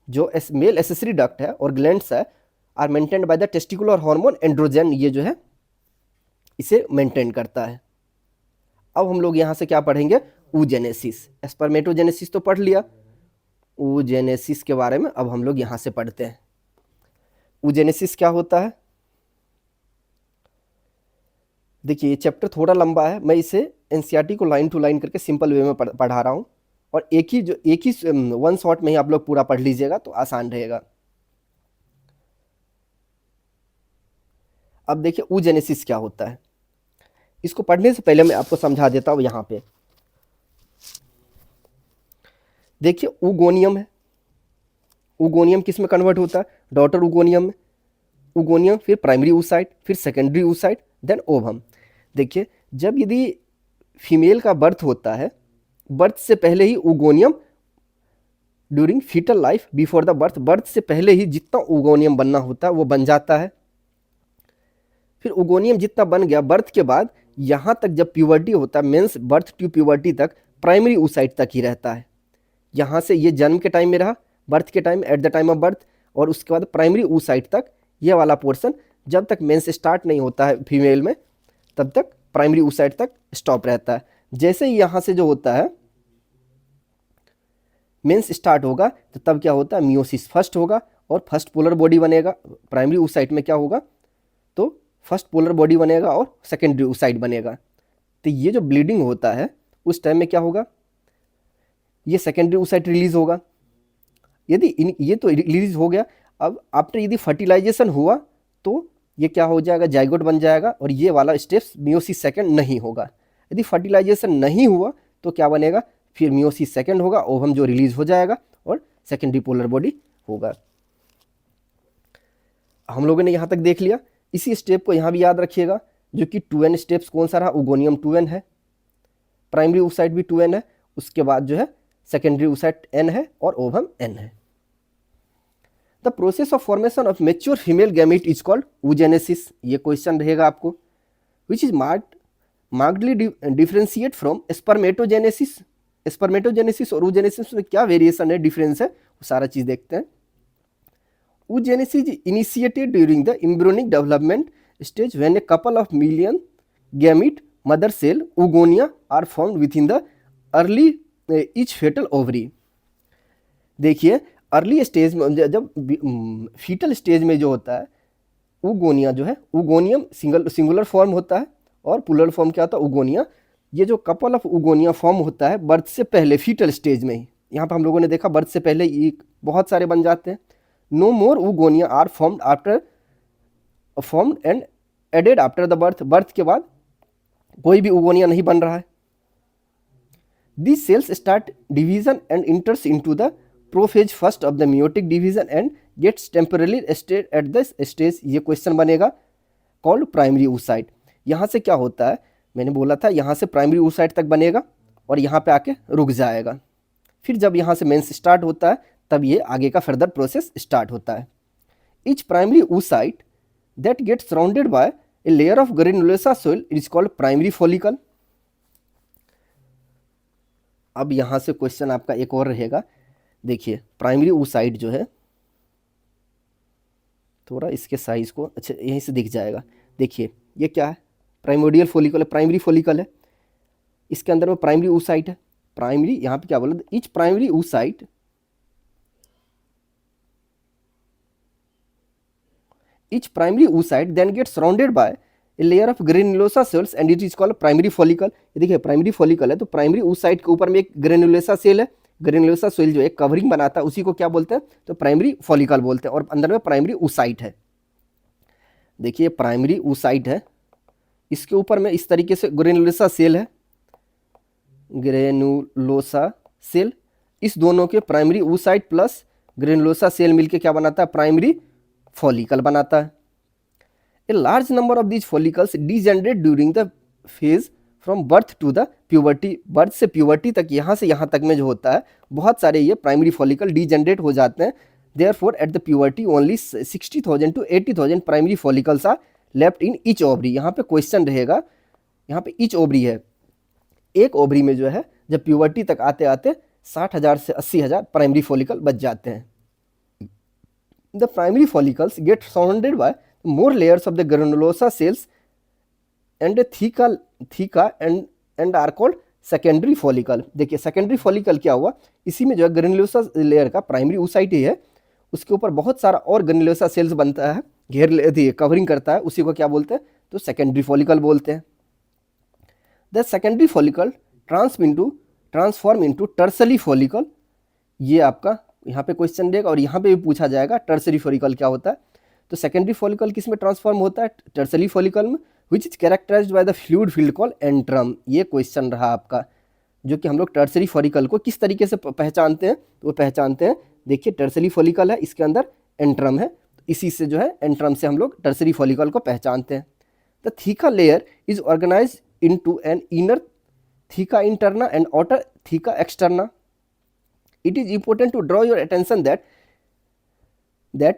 जो मेल एसेसरी डक्ट है और ग्लैंड्स है are maintained by the testicular hormone androgen, ये जो है इसे मेंटेन करता है। अब हम लोग यहाँ से क्या पढ़ेंगे, oogenesis। स्पर्मेटोजेनेसिस तो पढ़ लिया, oogenesis के बारे में अब हम लोग यहाँ से पढ़ते हैं। oogenesis क्या होता है? देखिए ये चैप्टर थोड़ा लंबा है, मैं इसे एनसीईआरटी को लाइन टू लाइन करके सिंपल वे में पढ़ा रहा हूँ, और एक ही वन शॉट में ही आप लोग पूरा पढ़ लीजिएगा तो आसान रहेगा। अब देखिए oogenesis क्या होता है, इसको पढ़ने से पहले मैं आपको समझा देता हूँ। यहाँ पे देखिए oogoनियम है, oogoनियम किस में कन्वर्ट होता है, डॉटर oogoनियम में। oogoनियम फिर प्राइमरी oocyte, फिर सेकेंडरी oocyte, देन ओवम। देखिए जब यदि फीमेल का बर्थ होता है, बर्थ से पहले ही oogonium during fetal life before the birth, birth से पहले ही जितना oogoनियम बनना होता है वो बन जाता है। फिर oogoनियम जितना बन गया, बर्थ के बाद यहाँ तक जब प्यूबर्टी होता है, मीन्स बर्थ टू प्यूबर्टी तक प्राइमरी oocyte तक ही रहता है। यहाँ से ये जन्म के टाइम में रहा, बर्थ के time, at the time of birth, और उसके बाद प्राइमरी oocyte तक ये वाला पोर्शन, जब तक मेंस स्टार्ट नहीं होता है फीमेल में तब तक प्राइमरी oocyte तक स्टॉप रहता है। जैसे ही यहाँ से जो होता है मेंस स्टार्ट होगा तो तब क्या होता है, मियोसिस फर्स्ट होगा और फर्स्ट पोलर बॉडी बनेगा। प्राइमरी oocyte में क्या होगा, तो फर्स्ट पोलर बॉडी बनेगा और सेकेंडरी oocyte बनेगा। तो ये जो ब्लीडिंग होता है उस टाइम में क्या होगा, ये सेकेंडरी oocyte रिलीज होगा। यदि ये तो रिलीज हो गया, अब आफ्टर यदि फर्टिलाइजेशन हुआ तो ये क्या हो जाएगा, जाइगोट बन जाएगा, और ये वाला स्टेप्स मियोसिस सेकेंड नहीं होगा। यदि फर्टिलाइजेशन नहीं हुआ तो क्या बनेगा, फिर मियोसिस सेकेंड होगा, ओवम जो रिलीज हो जाएगा और सेकेंडरी पोलर बॉडी होगा। हम लोगों ने यहाँ तक देख लिया। इसी स्टेप को यहाँ भी याद रखिएगा, जो कि 2n स्टेप्स कौन सा रहा, oogoनियम 2n है, प्राइमरी oocyte भी 2n है, उसके बाद जो है सेकेंडरी oocyte n है और ओवम n है। The process of formation of mature female gamete is called oogenesis। ये क्वेश्चन रहेगा आपको, which is markedly differentiate from spermatogenesis. Spermatogenesis और oogenesis में क्या वेरिएशन है, डिफरेंस है, वो सारा चीज देखते हैं। oogenesis is initiated during the embryonic development stage when a couple of million gamete mother cell oogonia are formed within the early each fetal ovary। देखिए अर्ली स्टेज में, जब फीटल स्टेज में जो होता है oogonia जो है, oogoनियम सिंगुलर फॉर्म होता है और प्लूरल फॉर्म क्या होता है, oogonia। ये जो कपल ऑफ oogonia फॉर्म होता है बर्थ से पहले, फीटल स्टेज में ही। यहाँ पर हम लोगों ने देखा बर्थ से पहले एक बहुत सारे बन जाते हैं। No more oogonia are formed and added after the birth. Birth के बाद कोई भी oogonia नहीं बन रहा है। This cells start division and enters into the prophase first of the meiotic division and gets temporary state at the stage. ये question बनेगा कॉल्ड प्राइमरी oocyte। यहाँ से क्या होता है, मैंने बोला था यहाँ से प्राइमरी oocyte तक बनेगा और यहाँ पे आके रुक जाएगा। फिर जब यहाँ से मेंस स्टार्ट होता है तब ये आगे का फर्दर प्रोसेस स्टार्ट होता है। Each primary oocyte that gets surrounded by a layer of granulosa soil is called primary follicle. अब यहाँ से क्वेश्चन आपका एक और रहेगा। देखिए प्राइमरी oocyte जो है, थोड़ा इसके साइज को, अच्छा यहीं से दिख जाएगा। देखिए ये क्या है, प्राइमोडियल फॉलिकल है, प्राइमरी फॉलिकल है, इसके अंदर में प्राइमरी oocyte है। प्राइमरी यहाँ पे क्या बोला, etch primary oocyte then gets surrounded by a layer of granulosa cells and it is called primary follicle। ये देखिए प्राइमरी फॉलिकल है तो प्राइमरी oocyte के ऊपर में एक ग्रेनुलोसा सेल है। ग्रेनुलोसा सेल जो है कवरिंग बनाता है उसी को क्या बोलते हैं, तो प्राइमरी फॉलिकल बोलते हैं, और अंदर में प्राइमरी oocyte है। देखिए प्राइमरी oocyte है, इसके ऊपर में इस तरीके से ग्रेनुलोसा सेल है, ग्रेनुलोसा सेल। इस दोनों के primary oocyte plus granulosa cell मिलके क्या बनाता है, प्राइमरी फॉलिकल बनाता है। A large number of these follicles degenerate during the phase from birth to the puberty. Birth से प्यूबर्टी तक, यहाँ से यहाँ तक में जो होता है, बहुत सारे ये प्राइमरी फॉलिकल डीजेनरेट हो जाते हैं। Therefore at the puberty only 60,000 to 80,000 primary follicles are left in each ovary. यहाँ पे क्वेश्चन रहेगा यहाँ पे ईच ओवरी है, एक ओवरी में जो है जब प्यूबर्टी तक आते आते 60,000 से 80,000 प्राइमरी फॉलिकल बच जाते हैं। The primary follicles get surrounded by more layers of the granulosa cells and theca and are called secondary follicle. देखिए सेकेंडरी फॉलिकल क्या हुआ, इसी में जो है ग्रेनुलोसा लेयर का प्राइमरी oocyte ही है, उसके ऊपर बहुत सारा और ग्रेनुलोसा सेल्स बनता है, घेर लेती है, कवरिंग करता है, उसी को क्या बोलते हैं, तो सेकेंडरी फॉलिकल बोलते हैं। The secondary follicle transform into tertiary follicle. ये आपका यहाँ पे क्वेश्चन देगा और यहाँ पे भी पूछा जाएगा टर्सरी फॉलिकल क्या होता है। तो सेकेंडरी फॉलिकल किस में ट्रांसफॉर्म होता है, टर्सरी फॉलिकल में, which is characterized by the fluid filled call antrum. ये क्वेश्चन रहा आपका, जो कि हम लोग टर्सरी फॉलिकल को किस तरीके से पहचानते हैं, तो वो पहचानते हैं, देखिए टर्सरी फॉलिकल है, इसके अंदर एंट्रम है, इसी से जो है एंट्रम से हम लोग टर्सरी फॉलिकल को पहचानते हैं। The theca layer is organize into an inner theca interna and outer theca externa. It is important to draw your attention that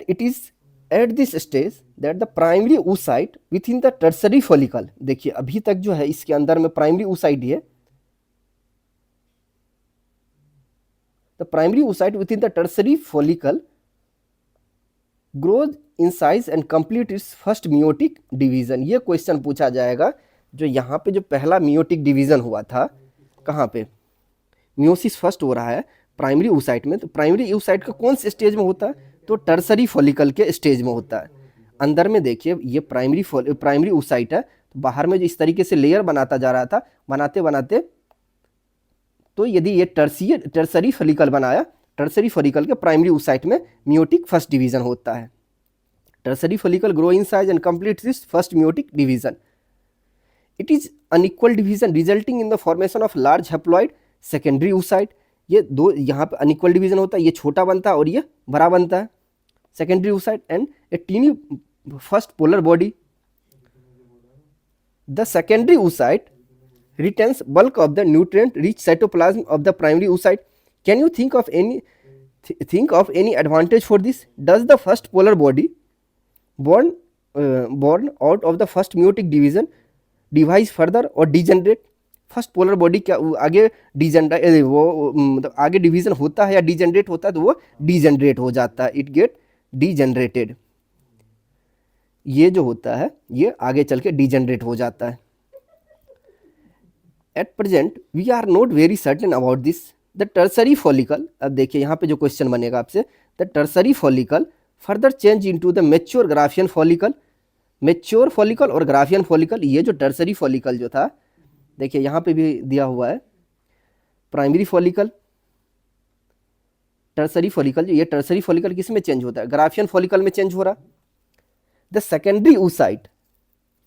it is at this stage that the primary oocyte within the tertiary follicle, देखिए अभी तक जो है इसके अंदर में primary oocyte है, the primary oocyte within the tertiary follicle grows in size and complete its first meiotic division। ये क्वेश्चन पूछा जाएगा, जो यहाँ पे जो पहला meiotic division हुआ था, कहाँ पे, मियोसिस फर्स्ट हो रहा है प्राइमरी oocyte में, तो प्राइमरी oocyte का कौन से स्टेज में होता है, तो टर्सरी फॉलिकल के स्टेज में होता है। अंदर में देखिए ये प्राइमरी oocyte है, तो बाहर में जो इस तरीके से लेयर बनाता जा रहा था, बनाते बनाते, तो यदि ये टर्सरी फॉलिकल बनाया, टर्सरी फॉलिकल के प्राइमरी oocyte में मियोटिक फर्स्ट डिवीजन होता है। Tertiary follicle grow in size and complete this first meiotic division. It is unequal division resulting in the formation of large haploid secondary oocyte। ये दो यहाँ पे unequal division होता है, ये छोटा बनता है और ये बड़ा बनता है, secondary oocyte and a tiny first polar body. The secondary oocyte retains bulk of the nutrient rich cytoplasm of the primary oocyte. Can you think of any advantage for this? Does the first polar body born out of the first meiotic division divide further or degenerate? First polar body क्या आगे degenerate, वो मतलब आगे division होता है या degenerate होता है, तो वो डिजेनरेट हो जाता है, इट गेट डिजेनरेटेड। ये जो होता है ये आगे चल के डिजेनरेट हो जाता है। At present we are not very certain about this. The tertiary follicle, अब देखिए यहाँ पे जो क्वेश्चन बनेगा आपसे, the tertiary follicle further change into the mature Graafian follicle. Mature follicle और ग्राफियन फॉलिकल, ये जो टर्सरी फॉलिकल जो था, देखिए यहाँ पे भी दिया हुआ है प्राइमरी फॉलिकल, टर्सरी फॉलिकल, ये टर्सरी फॉलिकल किस में चेंज होता है, ग्राफियन फॉलिकल में चेंज हो रहा। The secondary oocyte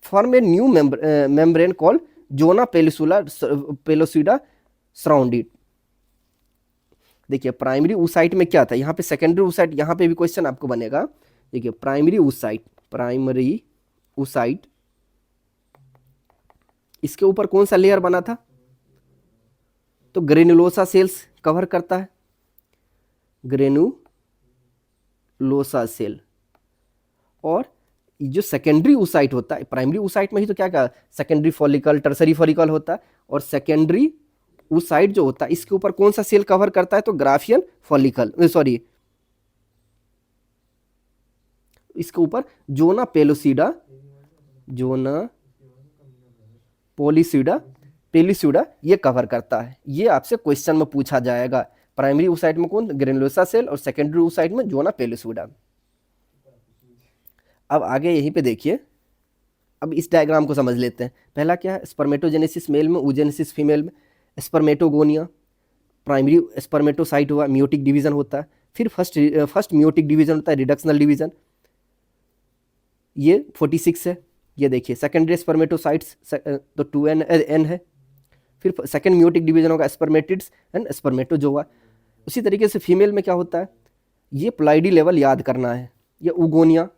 form a new membrane called zona pellucida surrounded. देखिए प्राइमरी oocyte में क्या था, यहाँ पे सेकेंडरी oocyte, यहाँ पे भी क्वेश्चन आपको बनेगा। देखिए प्राइमरी oocyte इसके ऊपर कौन सा लेयर बना था, तो ग्रेनुलोसा सेल्स कवर करता है, ग्रेनुलोसा सेल। और जो सेकेंडरी oocyte होता है, प्राइमरी oocyte में ही तो क्या क्या सेकेंडरी फॉलिकल, टर्सरी फॉलिकल होता है, और सेकेंडरी oocyte जो होता है इसके ऊपर कौन सा सेल कवर करता है, तो ग्राफियन फॉलिकल, सॉरी इसके ऊपर जोना पेलिसिडा ये कवर करता है। ये आपसे क्वेश्चन में पूछा जाएगा, प्राइमरी oocyte में कौन, ग्रेनुलोसा सेल, और सेकेंडरी oocyte में जोना पेलिसिडा। अब आगे यहीं पे देखिए, अब इस डायग्राम को समझ लेते हैं। पहला क्या है, स्पर्मेटोजेनेसिस मेल में, oogenesis फीमेल में, स्पर्मेटोगोनिया, प्राइमरी स्पर्मेटोसाइट हुआ, मियोटिक डिवीजन होता है, फिर फर्स्ट मियोटिक डिवीजन होता है रिडक्शनल डिवीजन, ये 46 है। ये देखिए सेकेंडरी स्पर्मेटोसाइट्स तो 2n है, फिर सेकेंड मियोटिक डिवीजन होगा स्पर्मेटिड्स एंड स्पर्मेटोजोआ। उसी तरीके से फीमेल में क्या होता है, ये प्लाइडी लेवल याद करना है, ये उगोनिया,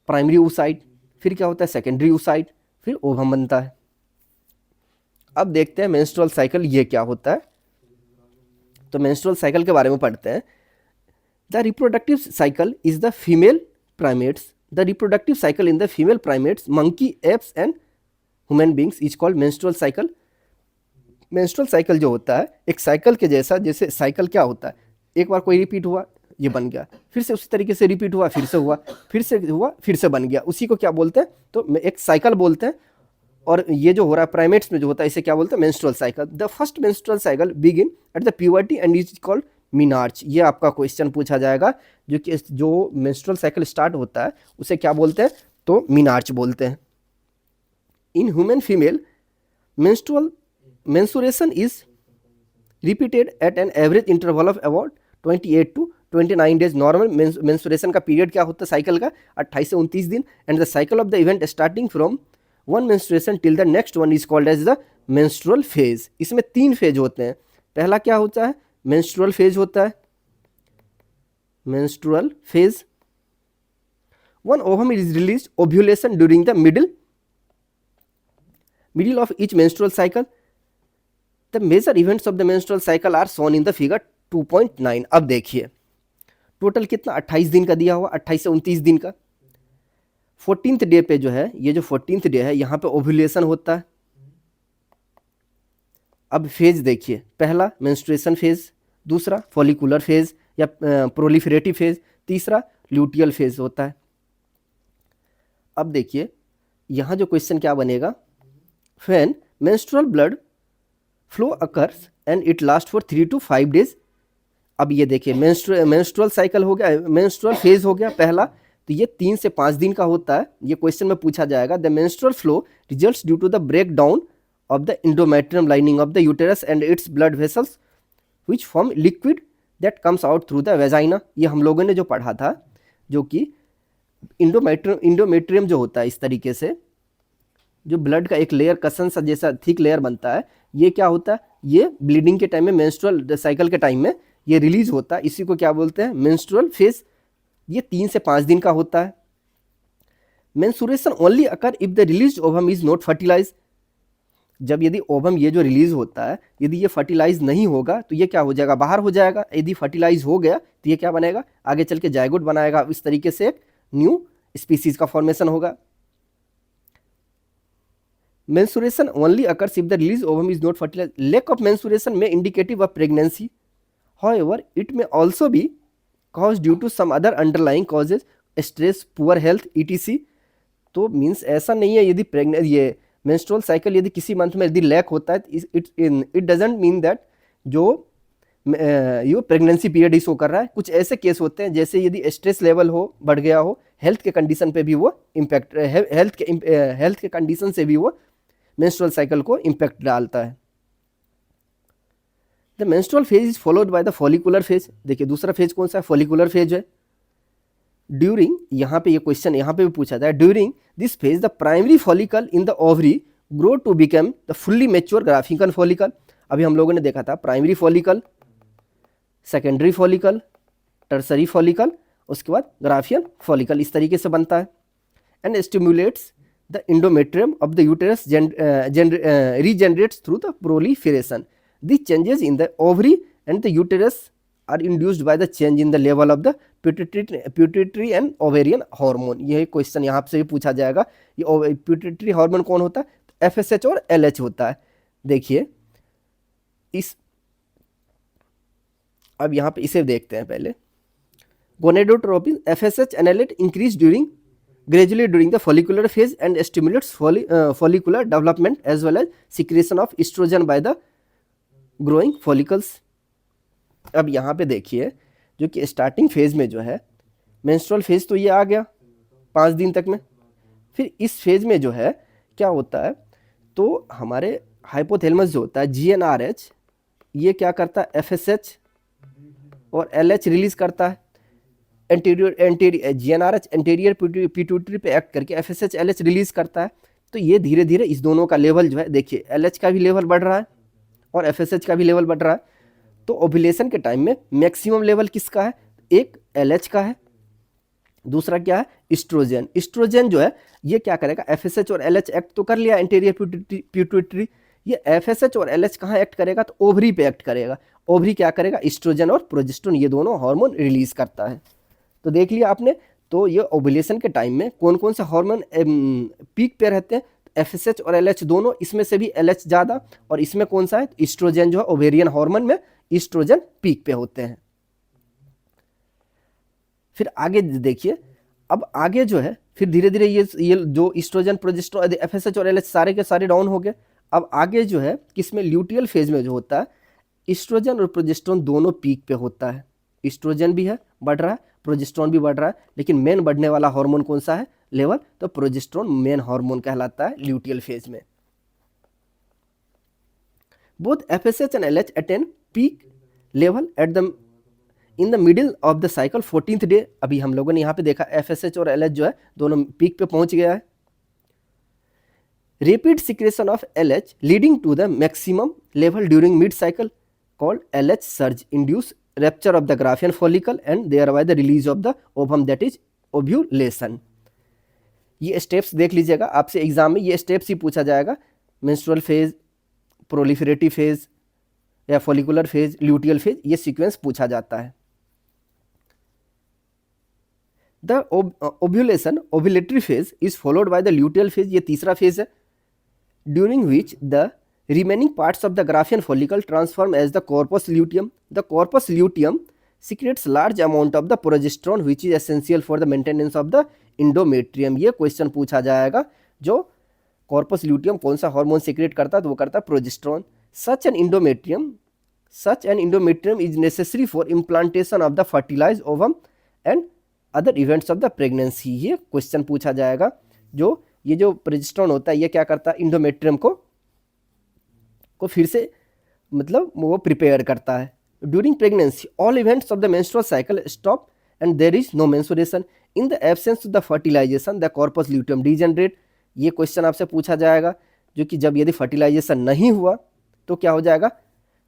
प्राइमरी oocyte, फिर क्या होता है सेकेंडरी oocyte, फिर ओवम बनता है। अब देखते हैं मेंस्ट्रुअल साइकिल ये क्या होता है। तो मेंस्ट्रुअल साइकिल के बारे में पढ़ते हैं। The reproductive cycle is the female primates, the reproductive cycle in the female primates, monkey, apps and human beings is called menstrual cycle. Menstrual cycle जो होता है एक साइकिल के जैसा, जैसे साइकिल क्या होता है, एक बार कोई रिपीट हुआ ये बन गया, फिर से उसी तरीके से रिपीट हुआ, फिर से हुआ, फिर से हुआ, फिर से बन गया, उसी को क्या बोलते हैं, तो एक साइकिल बोलते हैं। और ये जो हो रहा है प्राइमेट्स में जो होता है इसे क्या बोलते हैं, menstrual cycle. The first menstrual cycle begin at the puberty and is called menarche. ये आपका क्वेश्चन पूछा जाएगा, जो कि जो मेंस्ट्रुअल साइकिल स्टार्ट होता है उसे क्या बोलते हैं, तो मीनार्च बोलते हैं। In human female menstruation is repeated at an average interval of about 28 to 29 days। Normal menstruation का पीरियड क्या होता है साइकिल का, 28 से 29 दिन। And the cycle of the event starting from one menstruation till the next one is called as the menstrual phase। इसमें 3 phase होते हैं। पहला क्या होता है, menstrual phase होता है, menstrual phase। One ovum is released ovulation during the middle of each menstrual cycle। The major events of the menstrual cycle are shown in the figure 2.9। अब देखिए टोटल कितना 28 दिन का दिया हुआ, 28 से 29 दिन का। 14th डे पे जो है, ये जो 14th डे है यहाँ पे ओव्यूलेशन होता है। अब फेज देखिए, पहला मेंस्ट्रुएशन फेज, दूसरा फॉलिकुलर फेज या प्रोलिफरेटिव फेज, तीसरा ल्यूटियल फेज होता है। अब देखिए यहाँ जो क्वेश्चन क्या बनेगा, when menstrual blood flow occurs and it last for 3 to 5 days. अब ये देखिए मेंस्ट्रुअल साइकिल हो गया, मेंस्ट्रुअल फेज हो गया पहला, तो ये 3 से 5 दिन का होता है। ये क्वेश्चन में पूछा जाएगा, the menstrual flow results due to the break down of the endometrium lining of the uterus and its blood vessels which form liquid that comes out through the vagina. ये हम लोगों ने जो पढ़ा था, जो कि इंडोमेट्रियम जो होता है इस तरीके से जो ब्लड का एक लेयर कसन सा जैसा थिक लेयर बनता है, ये क्या होता है, ये ब्लीडिंग के टाइम में मेंस्ट्रुअल साइकिल के टाइम में ये रिलीज होता है। इसी को क्या बोलते हैं, मेंस्ट्रुअल फेज। ये 3 से 5 दिन का होता है। Menstruation only occur if the release ovum is not fertilize. जब यदि ओवम ये जो रिलीज होता है यदि ये फर्टिलाइज नहीं होगा तो ये क्या हो जाएगा, बाहर हो जाएगा। यदि फर्टिलाइज हो गया तो ये क्या बनेगा, आगे चल के जायगोट बनाएगा। इस तरीके से एक न्यू स्पीसीज का फॉर्मेशन होगा। Menstruation only occurs if the released ovum is not fertilized. Lack of menstruation may indicative of pregnancy. However, it may also be caused due to some other underlying causes, stress, poor health, etc. तो means ऐसा नहीं है यदि ये menstrual cycle यदि किसी month में यदि लैक होता है, it doesn't mean that जो ये प्रेगनेंसी पीरियड ही शो कर रहा है। कुछ ऐसे केस होते हैं जैसे यदि स्ट्रेस लेवल हो, बढ़ गया हो, हेल्थ के कंडीशन पे भी वो इम्पैक्ट, हेल्थ के कंडीशन से भी वो मेंस्ट्रुअल साइकिल को इम्पैक्ट डालता है। The menstrual phase is followed by the follicular phase. देखिए दूसरा फेज कौन सा है, फॉलिकुलर फेज है। ड्यूरिंग, यहाँ पे ये क्वेश्चन यहाँ पे भी पूछा था, during this phase the primary follicle in the ovary grow to become the fully mature graphical follicle. अभी हम लोगों ने देखा था primary follicle, secondary follicle, tertiary follicle, उसके बाद ग्राफियल फॉलिकल, इस तरीके से बनता है। And stimulates the endometrium of the uterus regenerates through the proliferation. These changes in the ovary and the uterus are induced by the change in the level of the pituitary and ovarian hormone। यह question यहाँ से भी पूछा जाएगा। ये pituitary hormone कौन होता है, FSH और LH होता है। देखिए इस, अब यहाँ पे इसे देखते हैं पहले। Gonadotropin FSH and LH increase gradually during the follicular phase and stimulates follicular development as well as secretion of estrogen by the growing follicles। अब यहाँ पे देखिए जो कि स्टार्टिंग फेज में जो है मेंस्ट्रुअल फेज तो ये आ गया 5 दिन तक में। फिर इस फेज में जो है क्या होता है, तो हमारे हाइपोथैलेमस जो होता है GnRH, ये क्या करता है, FSH और LH रिलीज करता है। GnRH एंटीरियर पिट्यूटरी पे एक्ट करके FSH LH रिलीज करता है। तो ये धीरे धीरे इस दोनों का लेवल जो है, देखिए LH का भी लेवल बढ़ रहा है और FSH का भी लेवल बढ़ रहा है। तो ओव्यूलेशन के टाइम में मैक्सिमम लेवल किसका है, एक LH का है, दूसरा क्या है, इस्ट्रोजन। इस्ट्रोजन जो है ये क्या करेगा, FSH और LH एक्ट तो कर लिया एंटीरियर पिट्यूटरी, ये FSH और LH कहाँ एक्ट करेगा, तो ओवरी पे एक्ट करेगा। ओवरी क्या करेगा, इस्ट्रोजन और प्रोजेस्टेरोन ये दोनों हार्मोन रिलीज करता है। तो देख लिया आपने। तो ये ओव्यूलेशन के टाइम में कौन कौन से हार्मोन पीक पे रहते हैं, FSH और LH दोनों, इसमें से भी LH ज़्यादा, और इसमें कौन सा है, ईस्ट्रोजन जो है ओवेरियन हार्मोन में ईस्ट्रोजन पीक पे होते हैं। फिर आगे देखिए, अब आगे जो है फिर धीरे धीरे ये जो ईस्ट्रोजन, प्रोजेस्टेरोन, FSH और LH सारे के सारे डाउन हो गए। अब आगे जो है किसमें, ल्यूटियल फेज में जो होता है, ईस्ट्रोजन और प्रोजेस्टेरोन दोनों पीक पे होता है। ईस्ट्रोजन भी है बढ़ रहा है, प्रोजेस्टेरोन भी बढ़ रहा है, लेकिन मेन बढ़ने वाला हार्मोन कौन सा है लेवल, तो प्रोजेस्टेरोन मेन हार्मोन कहलाता है ल्यूटियल फेज में। Both FSH and LH attain peak level at the in the middle of the cycle 14th day. अभी हम लोगों ने यहाँ पे देखा FSH और LH जो है दोनों पीक पे पहुंच गया है। Rapid secretion of LH leading to the maximum level during mid cycle called LH surge induce rupture of the Graafian follicle and thereby the release of the ovum, that is ovulation। ये steps देख लीजिएगा, आपसे exam में ये steps ही पूछा जाएगा, menstrual phase, proliferative phase या follicular phase, luteal phase, ये सीक्वेंस पूछा जाता है। The ovulation, ovulatory phase is followed by the luteal phase, ये तीसरा फेज है, during which the remaining parts of the Graafian follicle transform as the corpus luteum. The corpus luteum secretes large amount of the progesterone which is essential for the maintenance of the endometrium। ये question पूछा जाएगा, जो corpus luteum कौन सा hormone secrete करता है, तो वो करता है progesterone. Such an endometrium is necessary for implantation of the fertilized ovum and other events of the pregnancy। ये क्वेश्चन पूछा जाएगा, जो ये जो प्रोजेस्टेरोन होता है ये क्या करता है, इंडोमेट्रियम को फिर से मतलब वो प्रिपेयर करता है। During pregnancy all events of the menstrual cycle stop and there is no menstruation. In the absence of the fertilization the corpus luteum degenerate. ये क्वेश्चन आपसे पूछा जाएगा, जो कि जब यदि फर्टिलाइजेशन नहीं हुआ तो क्या हो जाएगा,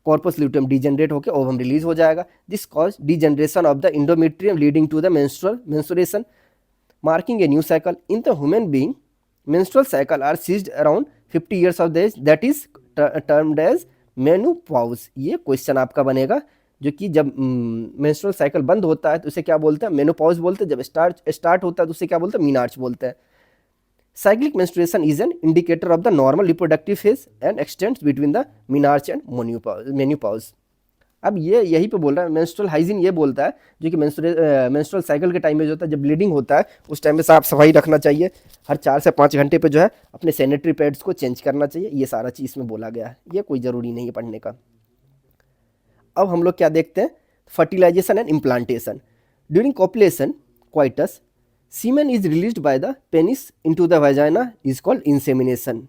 कॉर्पस ल्यूटियम डीजेनरेट होकर ओवम रिलीज हो जाएगा। This cause degeneration of the endometrium leading to the menstruation marking a new cycle. In the human being menstrual cycle are ceased around 50 years of age, that is termed as menopause। ये question आपका बनेगा, जो कि जब menstrual cycle बंद होता है तो उसे क्या बोलते हैं, menopause बोलते हैं, जब स्टार्ट होता है तो उसे क्या बोलते हैं, मीनार्च बोलते हैं। cyclic menstruation is an indicator of the normal reproductive phase and extends between the menarche and menopause। अब ये यही पे बोल रहा है, मेंस्ट्रुअल हाइजीन ये बोलता है, जो कि मेंस्ट्रुअल साइकिल के टाइम में जो होता है, जब ब्लीडिंग होता है उस टाइम में साफ सफाई रखना चाहिए, हर 4 से 5 घंटे पे जो है अपने सैनिटरी पैड्स को चेंज करना चाहिए। ये सारा चीज़ में बोला गया है, ये कोई ज़रूरी नहीं है पढ़ने का। अब हम लोग क्या देखते हैं, fertilization and implantation. During copulation coitus semen is released by the penis into the vagina is called insemination.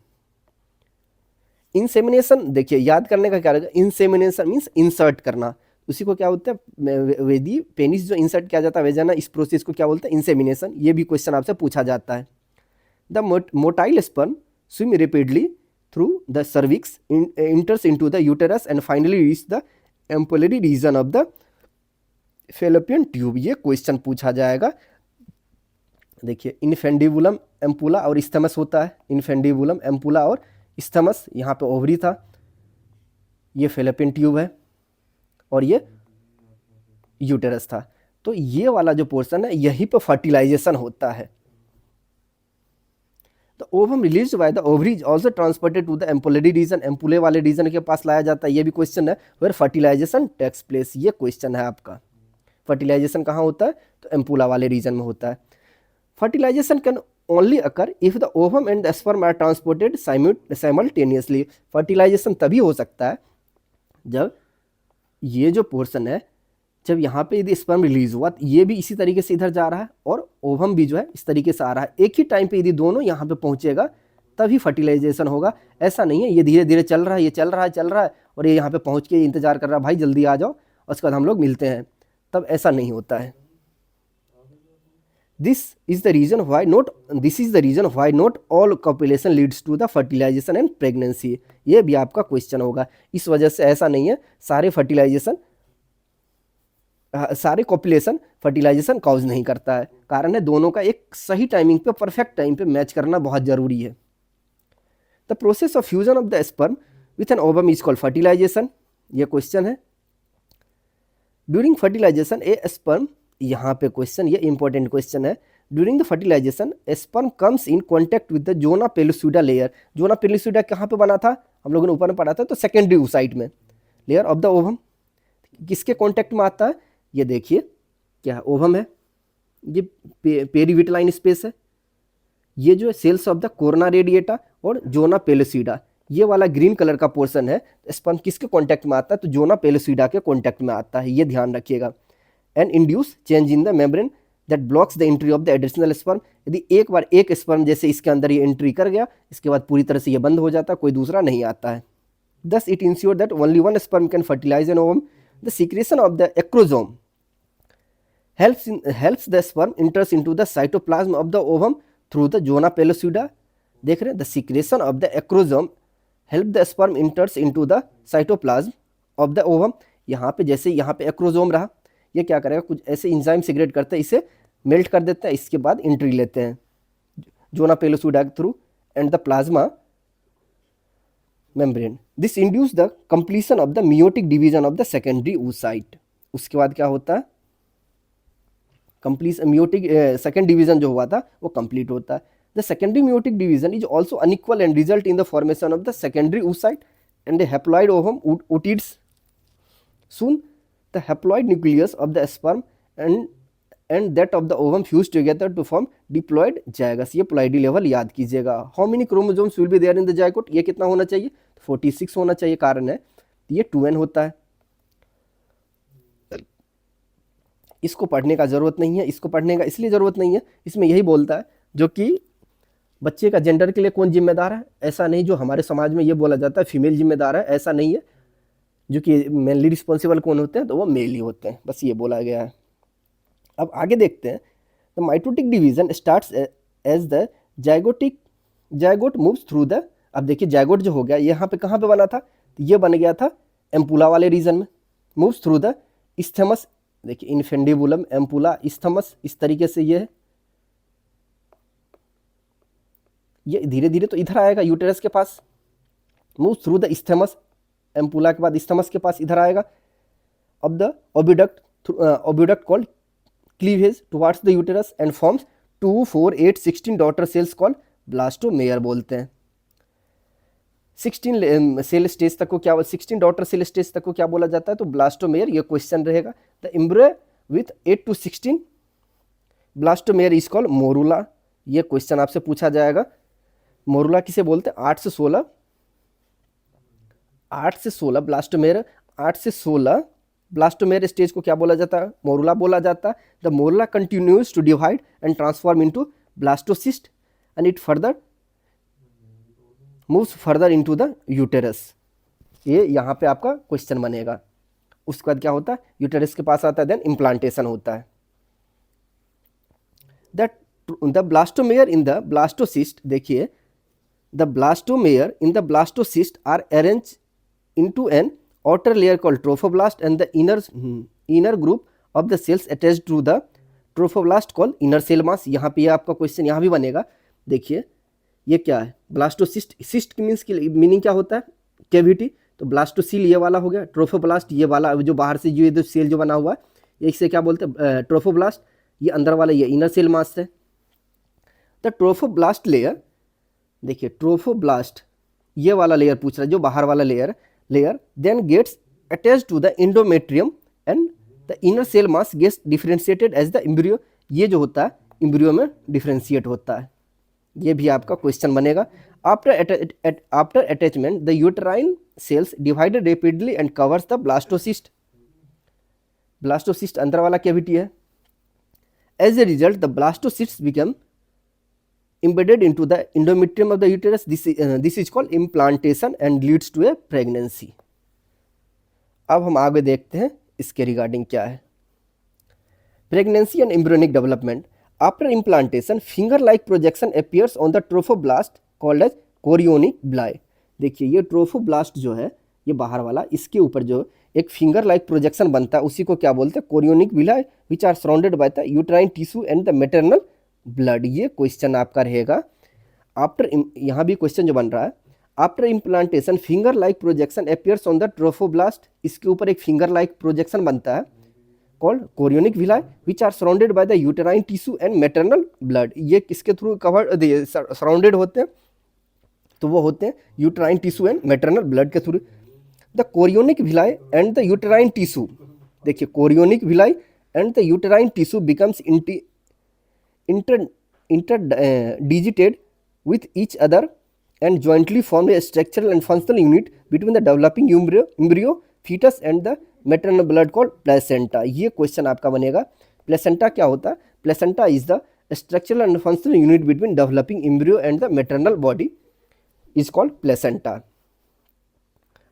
Insemination देखिए याद करने का क्या रहेगा, इंसेमिनेशन मीन्स इंसर्ट करना, उसी को क्या बोलते हैं, वेदी पेनिस जो इंसर्ट किया जाता है वेजाना, इस प्रोसेस को क्या बोलते हैं, इंसेमिनेशन। ये भी क्वेश्चन आपसे पूछा जाता है। The motile sperm swim rapidly through the cervix, इंटर्स into the uterus and finally reach the ampullary reason of the fallopian tube. ये क्वेश्चन पूछा जाएगा। देखिए इनफेंडिबुलम एम्पुला और इस्थमस होता है, इनफेंडिबुलम एम्पुला और इस्थमस, यहाँ पे ओवरी था, ये फेलोपियन ट्यूब है और ये यूटेरस था। तो ये वाला जो पोर्शन है यहीं पे फर्टिलाइजेशन होता है। तो ovum released by the ovaries also transported to the ampullary region, ampulla वाले रीजन के पास लाया जाता है। ये भी क्वेश्चन है, वेयर फर्टिलाइजेशन टेक्स प्लेस। ये क्वेश्चन है आपका, फर्टिलाइजेशन कहाँ होता है, तो एम्पुला वाले रीजन में होता है। Fertilization can only occur if the ovum and the sperm are transported simultaneously। Fertilization तभी हो सकता है जब ये जो पोर्शन है, जब यहाँ पे यदि स्पर्म रिलीज हुआ तो ये भी इसी तरीके से इधर जा रहा है और ओवम भी जो है इस तरीके से आ रहा है, एक ही टाइम पे यदि दोनों यहाँ पे पहुँचेगा तभी फर्टिलाइजेशन होगा। ऐसा नहीं है ये धीरे धीरे चल रहा है, ये चल रहा है और ये यहाँ पे पहुँच के इंतजार कर रहा है, भाई जल्दी आ जाओ उसके बाद हम लोग मिलते हैं, तब ऐसा नहीं होता है। This is the reason why not all copulation leads to the fertilization and pregnancy। ये भी आपका क्वेश्चन होगा। इस वजह से ऐसा नहीं है सारे कॉपुलेशन फर्टिलाइजेशन कॉज नहीं करता है। कारण है दोनों का एक सही टाइमिंग पे, परफेक्ट टाइम पे मैच करना बहुत जरूरी है। The process of fusion of the sperm with an ovum is called fertilization. ये क्वेश्चन है। ड्यूरिंग फर्टिलाइजेशन ए स्पर्म, यहाँ पे क्वेश्चन, ये इंपॉर्टेंट क्वेश्चन है, during the fertilization sperm comes in contact with the zona pellucida layer. Zona pellucida कहाँ पे बना था, हम लोगों ने ऊपर में पढ़ा था, तो सेकेंडरी oocyte में, लेयर ऑफ द ओवम। किसके कॉन्टैक्ट में आता है, ये देखिए क्या है, ओवम है, ये पेरीविटलाइन स्पेस है, ये जो है cells of the corona radiata और जोना पेलुसिडा, ये वाला ग्रीन कलर का पोर्शन है, स्पर्म किसके कॉन्टैक्ट में आता है, तो जोना पेलुसिडा के कॉन्टैक्ट में आता है, ये ध्यान रखिएगा। And induce change in the membrane that blocks the entry of the additional sperm. यदि एक बार एक स्पर्म जैसे इसके अंदर ये एंट्री कर गया, इसके बाद पूरी तरह से ये बंद हो जाता है, कोई दूसरा नहीं आता है। Thus it ensures that only one sperm can fertilize an ovum. The secretion of the acrosome helps the sperm enters into the cytoplasm of the ovum through the zona pellucida. देख रहे हैं, the secretion of the acrosome help the sperm enters into the cytoplasm of the ovum. यहाँ पे जैसे यहाँ पे acrosome रहा, ये क्या करेगा, कुछ ऐसे इंजाइम सिक्रेट करते हैं, इसे मेल्ट कर देते हैं, इसके बाद एंट्री लेते हैं जोना पेलुसिडा के through and the plasma membrane. This induce the completion of the meiotic division of the secondary oocyte. उसके बाद क्या होता है, कंप्लीट meiotic सेकेंड डिवीजन जो हुआ था वो कंप्लीट होता है। The secondary meiotic division is also unequal and result in the formation of the secondary oocyte and a haploid ovum ootids. Soon the haploid nucleus of the sperm and that of the ovum fuse together to form diploid zygote. ये ploidy level याद कीजिएगा। How many chromosomes will be there in the zygote, ये कितना होना चाहिए, 46 होना चाहिए, कारण है ये 2n होता है। इसको पढ़ने का जरूरत नहीं है, इसको पढ़ने का इसलिए जरूरत नहीं है, इसमें यही बोलता है जो कि बच्चे का जेंडर के लिए कौन जिम्मेदार है, ऐसा नहीं जो हमारे समाज में ये बोला जाता है फीमेल जिम्मेदार है, ऐसा नहीं है। जो कि मेनली रिस्पॉन्सिबल कौन होते हैं, तो वो मेल ही होते हैं, बस ये बोला गया है। अब आगे देखते हैं, the mitotic division starts as the zygote moves through the. अब देखिए जाइगोट जो हो गया, यहाँ पे कहाँ पे बना था, तो ये बन गया था एम्पुला वाले रीजन में, मूव्स थ्रू द इस्थमस, देखिए इनफेंडिबुलम एम्पुला इस्थमस, इस तरीके से ये है, ये धीरे धीरे तो इधर आएगा यूटेरस के पास, moves through the isthmus, ampulla के बाद इस्थमस के पास इधर आएगा, अब the oviduct called cleavage towards the uterus and forms 2, 4, 8, 16 daughter cells called blastomere बोलते हैं। 16 सेल स्टेज तक को क्या, 16 डॉटर सेल स्टेज तक को क्या बोला जाता है, तो ब्लास्टोमेयर, ये क्वेश्चन रहेगा। The embryo with 8 to 16 blastomere is called morula, ये क्वेश्चन आपसे पूछा जाएगा। मोरुला किसे बोलते हैं, 8 से 16 ब्लास्टोमेयर, 8 से 16 ब्लास्टोमेयर स्टेज को क्या बोला जाता है, मोरुला बोला जाता है। The morula continues to divide and transform into blastocyst and it further moves further into the uterus, ये यहाँ पे आपका क्वेश्चन बनेगा। उसके बाद क्या होता है, यूटेरस के पास आता है, देन इम्प्लांटेशन होता है। The blastomere in the blastocyst, देखिए the blastomere in the blastocyst are arrange into an outer layer called trophoblast and the inner group of the cells attached to the trophoblast called inner cell mass। यहाँ पे आपका question यहाँ भी बनेगा। देखिए ये क्या है, ब्लास्टोसिस्ट, सिस्ट की मीनिंग क्या होता है, कैविटी, तो ब्लास्टोसील ये वाला हो गया, ट्रोफोब्लास्ट ये वाला जो बाहर से जो सेल जो बना हुआ है, इससे क्या बोलते हैं ट्रोफोब्लास्ट, ये अंदर वाला ये इनर सेल मास है। द ट्रोफोब्लास्ट लेयर, देखिए ट्रोफोब्लास्ट ये वाला लेयर पूछ रहा है, जो बाहर वाला layer then gets attached to the endometrium and the inner cell mass gets differentiated as the embryo। ये जो होता है embryo में differentiate होता है, ये भी आपका क्वेश्चन बनेगा। after attachment the uterine cells divided rapidly and covers the blastocyst। blastocyst अंदर वाला कैविटी है। as a result the blastocysts become embedded into the endometrium of the uterus। This is called implantation and leads to a pregnancy। अब हम आगे देखते हैं इसके regarding क्या है। Pregnancy and embryonic development, after implantation finger like projection appears on the trophoblast called as chorionic villi. देखिए ये ट्रोफोब्लास्ट जो है, ये बाहर वाला, इसके ऊपर जो एक फिंगर लाइक प्रोजेक्शन बनता है उसी को क्या बोलते हैं, chorionic villi, which are surrounded by the uterine tissue and the maternal blood. ये क्वेश्चन आपका रहेगा। आफ्टर, यहाँ भी क्वेश्चन जो बन रहा है, after implantation finger like projection appears on the trophoblast, इसके ऊपर एक फिंगर लाइक प्रोजेक्शन बनता है called chorionic villi which are surrounded by the uterine tissue and maternal blood. ये किसके थ्रू कवर सराउंडेड होते हैं? तो वो होते हैं uterine tissue and maternal blood के through. The chorionic villi and the uterine tissue, देखिए chorionic villi and the uterine tissue becomes interdigited with each other and jointly form a structural and functional unit between the developing embryo, fetus and the maternal blood called placenta. ये question आपका बनेगा. Placenta क्या होता है? Placenta is the structural and functional unit between developing embryo and the maternal body is called placenta.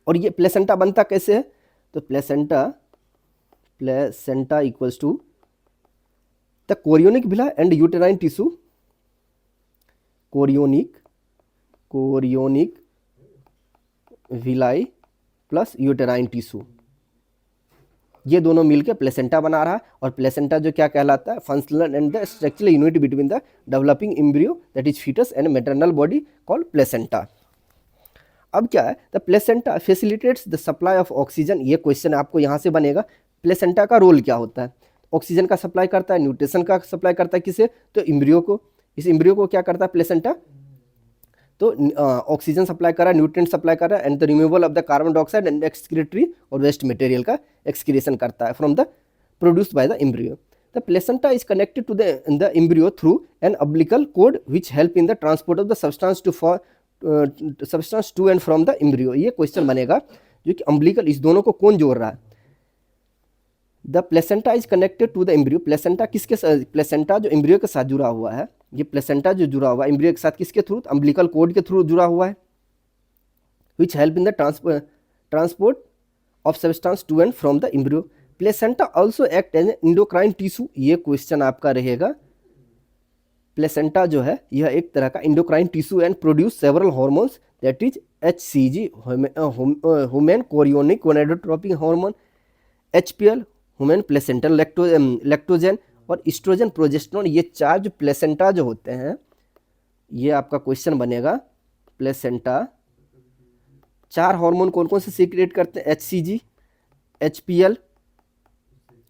और ये placenta बनता कैसे है? तो placenta equals to the chorionic villi and uterine tissue, chorionic villi plus uterine tissue, ये दोनों मिलकर placenta बना रहा है. और प्लेसेंटा जो क्या कहलाता है? Functional and the structural unit between the developing embryo that is foetus and maternal body called placenta. अब क्या है? The placenta facilitates the supply of oxygen. ये क्वेश्चन आपको यहाँ से बनेगा. प्लेसेंटा का रोल क्या होता है? ऑक्सीजन का सप्लाई करता है, न्यूट्रिशन का सप्लाई करता है. किसे? तो एम्ब्रियो को. इस एम्ब्रियो को क्या करता है प्लेसेंटा? तो ऑक्सीजन सप्लाई कर रहा है, न्यूट्रिएंट सप्लाई कर रहा है and the removal of the carbon dioxide and excretory और वेस्ट मटेरियल का एक्सक्रीशन करता है from the produced by the embryo. The placenta is connected to the embryo through an umbilical cord which help in the transport of the substance to and from the embryo. ये question बनेगा जो कि umbilical, इस दोनों को कौन जोड़ रहा है? The placenta is connected to the embryo. Placenta किसके साथ? प्लेसेंटा जो एम्ब्रियो के साथ जुड़ा हुआ है, ये प्लेसेंटा जो जुड़ा हुआ है एम्ब्रियो के साथ किसके थ्रू? अम्बिलिकल कोड के थ्रू जुड़ा हुआ है. Which help in the transport of substance to and from the embryo. Placenta also act as endocrine tissue. ये क्वेश्चन आपका रहेगा. प्लेसेंटा जो है यह एक तरह का endocrine tissue and produce several hormones that is HCG human chorionic gonadotropic hormone, HPL human placental lactogen और इस्ट्रोजन प्रोजेस्टेरोन. ये चार जो प्लेसेंटा जो होते हैं, ये आपका क्वेश्चन बनेगा. प्लेसेंटा चार हार्मोन कौन कौन से सीक्रेट करते हैं? HCG, HPL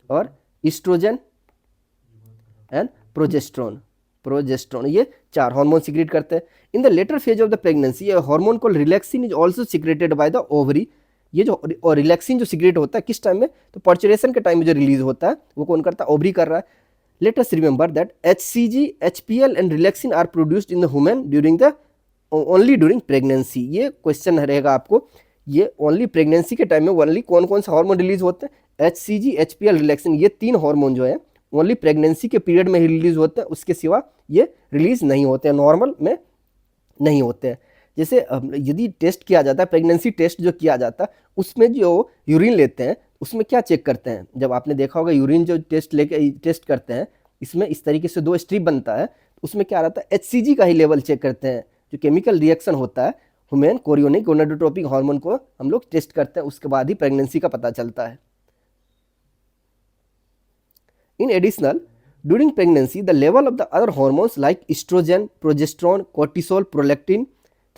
और इस्ट्रोजन एंड प्रोजेस्टेरोन. ये चार हार्मोन सीक्रेट करते हैं. In the later phase of the pregnancy ये hormone called relaxin is also secreted by the ovary. ये जो रिलैक्सिन जो सीक्रेट होता है किस टाइम में? तो पर्चुरेशन के टाइम में जो रिलीज होता है वो कौन करता है? ओवरी कर रहा है. Let us remember that HCG, HPL and relaxin are produced in the human only during pregnancy. ये क्वेश्चन रहेगा आपको. ये ओनली प्रेगनेंसी के टाइम में ओनली कौन कौन से हार्मोन रिलीज होते हैं? HCG, HPL, relaxin. ये तीन हार्मोन जो है ओनली प्रेगनेंसी के पीरियड में ही रिलीज होते हैं, उसके सिवा ये रिलीज नहीं होते हैं, नॉर्मल में नहीं होते हैं. जैसे यदि टेस्ट किया जाता है, प्रेगनेंसी टेस्ट जो किया जाता है उसमें जो यूरिन लेते हैं उसमें क्या चेक करते हैं? जब आपने देखा होगा यूरिन जो टेस्ट करते हैं, इसमें इस तरीके से दो स्ट्रिप बनता है. उसमें क्या रहता है? HCG का ही लेवल चेक करते हैं. जो केमिकल रिएक्शन होता है ह्यूमन कोरियोनिक गोनाडोट्रोपिक हार्मोन को हम लोग टेस्ट करते हैं, उसके बाद ही प्रेगनेंसी का पता चलता है. In addition, during pregnancy, the level of the other hormones like estrogen, progesterone, cortisol, prolactin,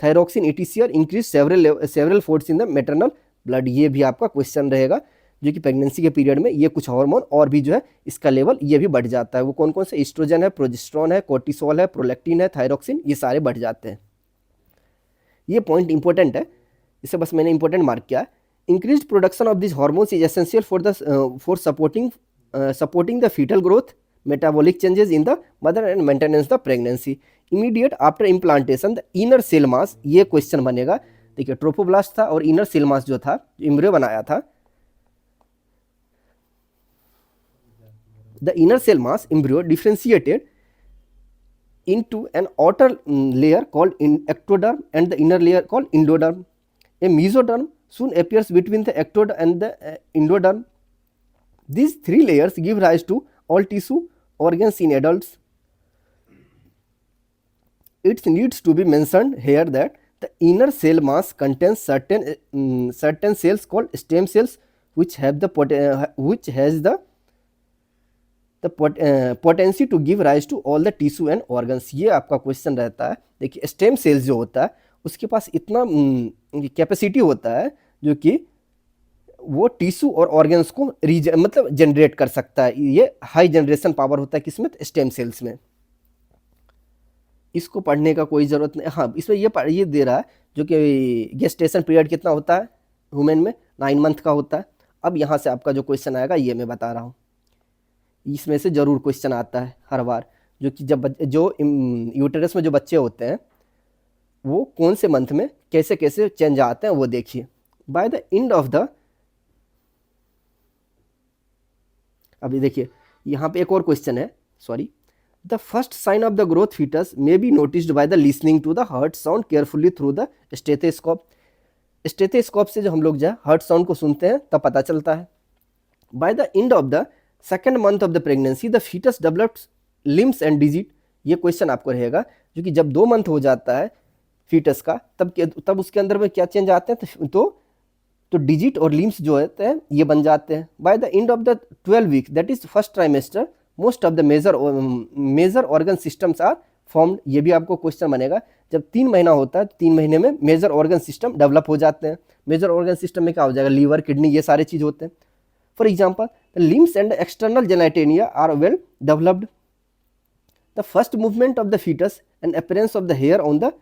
thyroxine, etc. increase several folds in the maternal blood. ये भी आपका क्वेश्चन रहेगा जो कि प्रेगनेंसी के पीरियड में ये कुछ हार्मोन और भी जो है इसका लेवल ये भी बढ़ जाता है. वो कौन कौन से? एस्ट्रोजन है, प्रोजेस्टेरोन है, कोर्टिसोल है, प्रोलैक्टिन है, थायरोक्सिन, ये सारे बढ़ जाते हैं. ये पॉइंट इंपॉर्टेंट है, इसे बस मैंने इंपॉर्टेंट मार्क किया. Increased production of this hormones is essential for supporting the fetal growth, metabolic changes in the mother and maintenance the pregnancy. Immediate after implantation the inner cell mass, ये question बनेगा. देखिए trophoblast था और inner cell mass जो था, जो embryo बनाया था, the inner cell mass embryo differentiated into an outer layer called ectoderm and the inner layer called endoderm. A mesoderm soon appears between the ectoderm and the endoderm. These three layers give rise to all tissue organs in adults. It needs to be mentioned here that the inner cell mass contains certain cells called stem cells which has the potency to give rise to all the tissue and organs. ये आपका question रहता है. देखिए stem cells जो होता है उसके पास इतना कैपेसिटी होता है जो कि वो टिश्यू और ऑर्गन्स को मतलब जनरेट कर सकता है। ये हाई जनरेशन पावर होता है किसमें, स्टेम सेल्स में। इसको पढ़ने का कोई ज़रूरत नहीं। हाँ, इसमें ये दे रहा है जो कि गेस्टेशन पीरियड कितना होता है वुमेन में, 9 मंथ का होता है। अब यहाँ से आपका जो क्वेश्चन आएगा ये मैं बता रहा हूँ, इसमें से ज़रूर क्वेश्चन आता है हर बार, जो कि जब जो यूटेरस में जो बच्चे होते हैं वो कौन से मंथ में कैसे कैसे चेंज आते हैं वो देखिए। By the end of the, अभी देखिए यहाँ पे एक और क्वेश्चन है, sorry. The first sign of the growth foetus may be noticed by the listening to the heart sound carefully through the stethoscope. Stethoscope से जो हम लोग जो है हार्ट साउंड को सुनते हैं तब पता चलता है। By the end of the second month of the pregnancy the foetus developed limbs and digit. ये क्वेश्चन आपको रहेगा, जो कि जब 2 मंथ हो जाता है फीटस का तब उसके अंदर में क्या चेंज आते हैं, तो डिजिट और लिम्स जो होते हैं ये बन जाते हैं। By the end of the 12 week that is first trimester most of the major organ systems are formed. ये भी आपको क्वेश्चन बनेगा, जब 3 महीना होता है तो 3 महीने में मेजर ऑर्गन सिस्टम डेवलप हो जाते हैं। मेजर ऑर्गन सिस्टम में क्या हो जाएगा, लीवर, किडनी, ये सारे चीज़ होते हैं। For example the limbs and external genitalia are well developed. The first movement of the fetus and appearance of the hair on the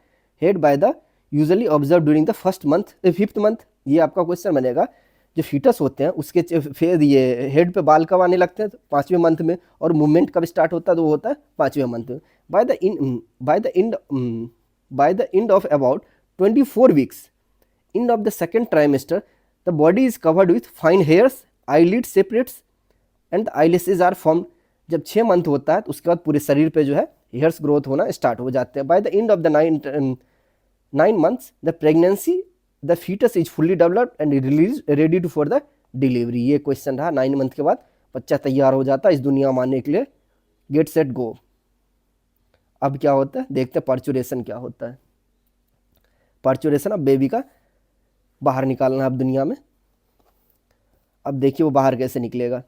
head by the usually observe during the first month, 5th month. ये आपका question बनेगा, जो foetus होते हैं उसके फिर ये head पे बाल कब आने लगते हैं, तो 5वें मंथ में, और मूवमेंट कब स्टार्ट होता है, तो वो होता है 5वें मंथ में। Bye the end of about 24 weeks end of the second trimester the body is covered with fine hairs, eyelid separates and the eyelashes are formed। जब 6 मंथ होता है तो उसके बाद पूरे शरीर पे जो है हेयर्स ग्रोथ होना स्टार्ट हो जाते हैं। By the end of the 9 months the pregnancy the foetus is fully developed and release ready to for the delivery. ये क्वेश्चन रहा, 9 मंथ के बाद बच्चा तैयार हो जाता है इस दुनिया में आने के लिए, गेट सेट गो। अब क्या होता है देखते हैं, पर्चुरेशन क्या होता है। पर्चुरेशन अब बेबी का बाहर निकालना अब दुनिया में। अब देखिए वो बाहर कैसे निकलेगा।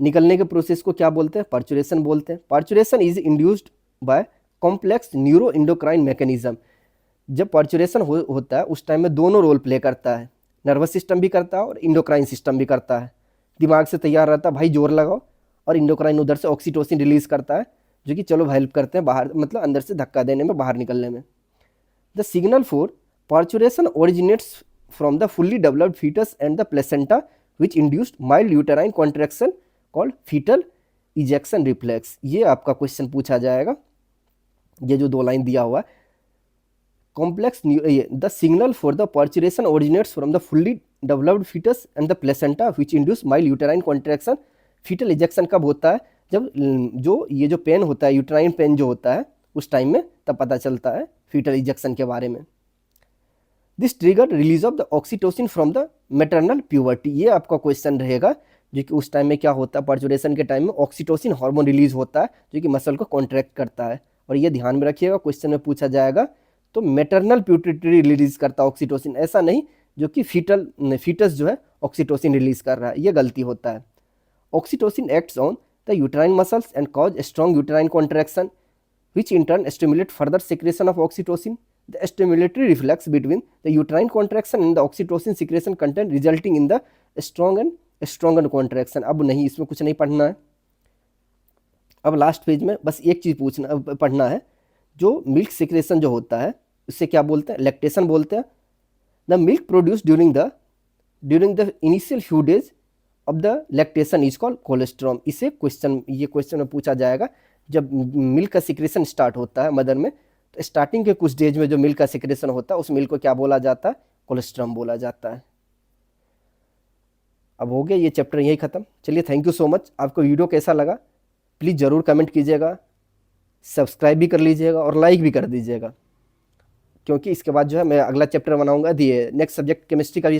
निकलने के प्रोसेस को क्या बोलते हैं, पर्चुरेशन बोलते हैं। पर्चुरेशन is induced by complex neuro endocrine mechanism. जब पर्चुरेशन होता है उस टाइम में दोनों रोल प्ले करता है, नर्वस सिस्टम भी करता है और इंडोक्राइन सिस्टम भी करता है। दिमाग से तैयार रहता है भाई जोर लगाओ, और इंडोक्राइन उधर से ऑक्सीटोसिन रिलीज करता है, जो कि चलो हेल्प करते हैं बाहर, मतलब अंदर से धक्का देने में, बाहर निकलने में। The signal for पर्चुरेशन originates from the fully developed fetus and the placenta which induced mild uterine contraction called fetal ejection reflex। ये आपका क्वेश्चन पूछा जाएगा, ये जो 2 लाइन दिया हुआ है। complex the signal for the parturition originates from the fully developed fetus and the placenta which induce mild uterine contraction। fetal ejection कब होता है, जब ये जो पेन होता है, यूटराइन पेन जो होता है उस टाइम में, तब पता चलता है फीटल इजेक्शन के बारे में। This trigger release of the oxytocin from the maternal puberty. ये आपका क्वेश्चन रहेगा, जो कि उस टाइम में क्या होता है, पर्चुरेशन के टाइम में ऑक्सीटोसिन हार्मोन रिलीज होता है, जो कि मसल को कॉन्ट्रैक्ट करता है। और ये ध्यान में रखिएगा, क्वेश्चन में पूछा जाएगा तो मैटरनल प्यूबर्टी रिलीज करता है ऑक्सीटोसिन, ऐसा नहीं जो कि फीटस जो है ऑक्सीटोसिन रिलीज कर रहा है, ये गलती होता है। Oxytocin acts on the uterine muscles and cause strong uterine contraction which in turn stimulate further secretion of oxytocin। The stimulatory reflex between the uterine contraction and the oxytocin secretion content resulting in the strong and stronger contraction। अब नहीं, इसमें कुछ नहीं पढ़ना है। अब last page में बस एक चीज़ पढ़ना है, जो मिल्क सिक्रेशन जो होता है उससे क्या बोलते हैं, लैक्टेशन बोलते हैं। The milk produce during the initial few days of the lactation is called colostrum. इसे ये क्वेश्चन में पूछा जाएगा, जब मिल्क का सिक्रेशन स्टार्ट होता है मदर में, तो स्टार्टिंग के कुछ डेज में जो मिल्क का सिक्रेशन होता है उस मिल्क को क्या बोला जाता है, कोलेस्ट्रॉम बोला जाता है। अब हो गया ये चैप्टर यही ख़त्म। चलिए, थैंक यू सो मच। आपको वीडियो कैसा लगा प्लीज़ ज़रूर कमेंट कीजिएगा, सब्सक्राइब भी कर लीजिएगा और लाइक भी कर दीजिएगा, क्योंकि इसके बाद जो है मैं अगला चैप्टर बनाऊंगा, नेक्स्ट सब्जेक्ट केमिस्ट्री का भी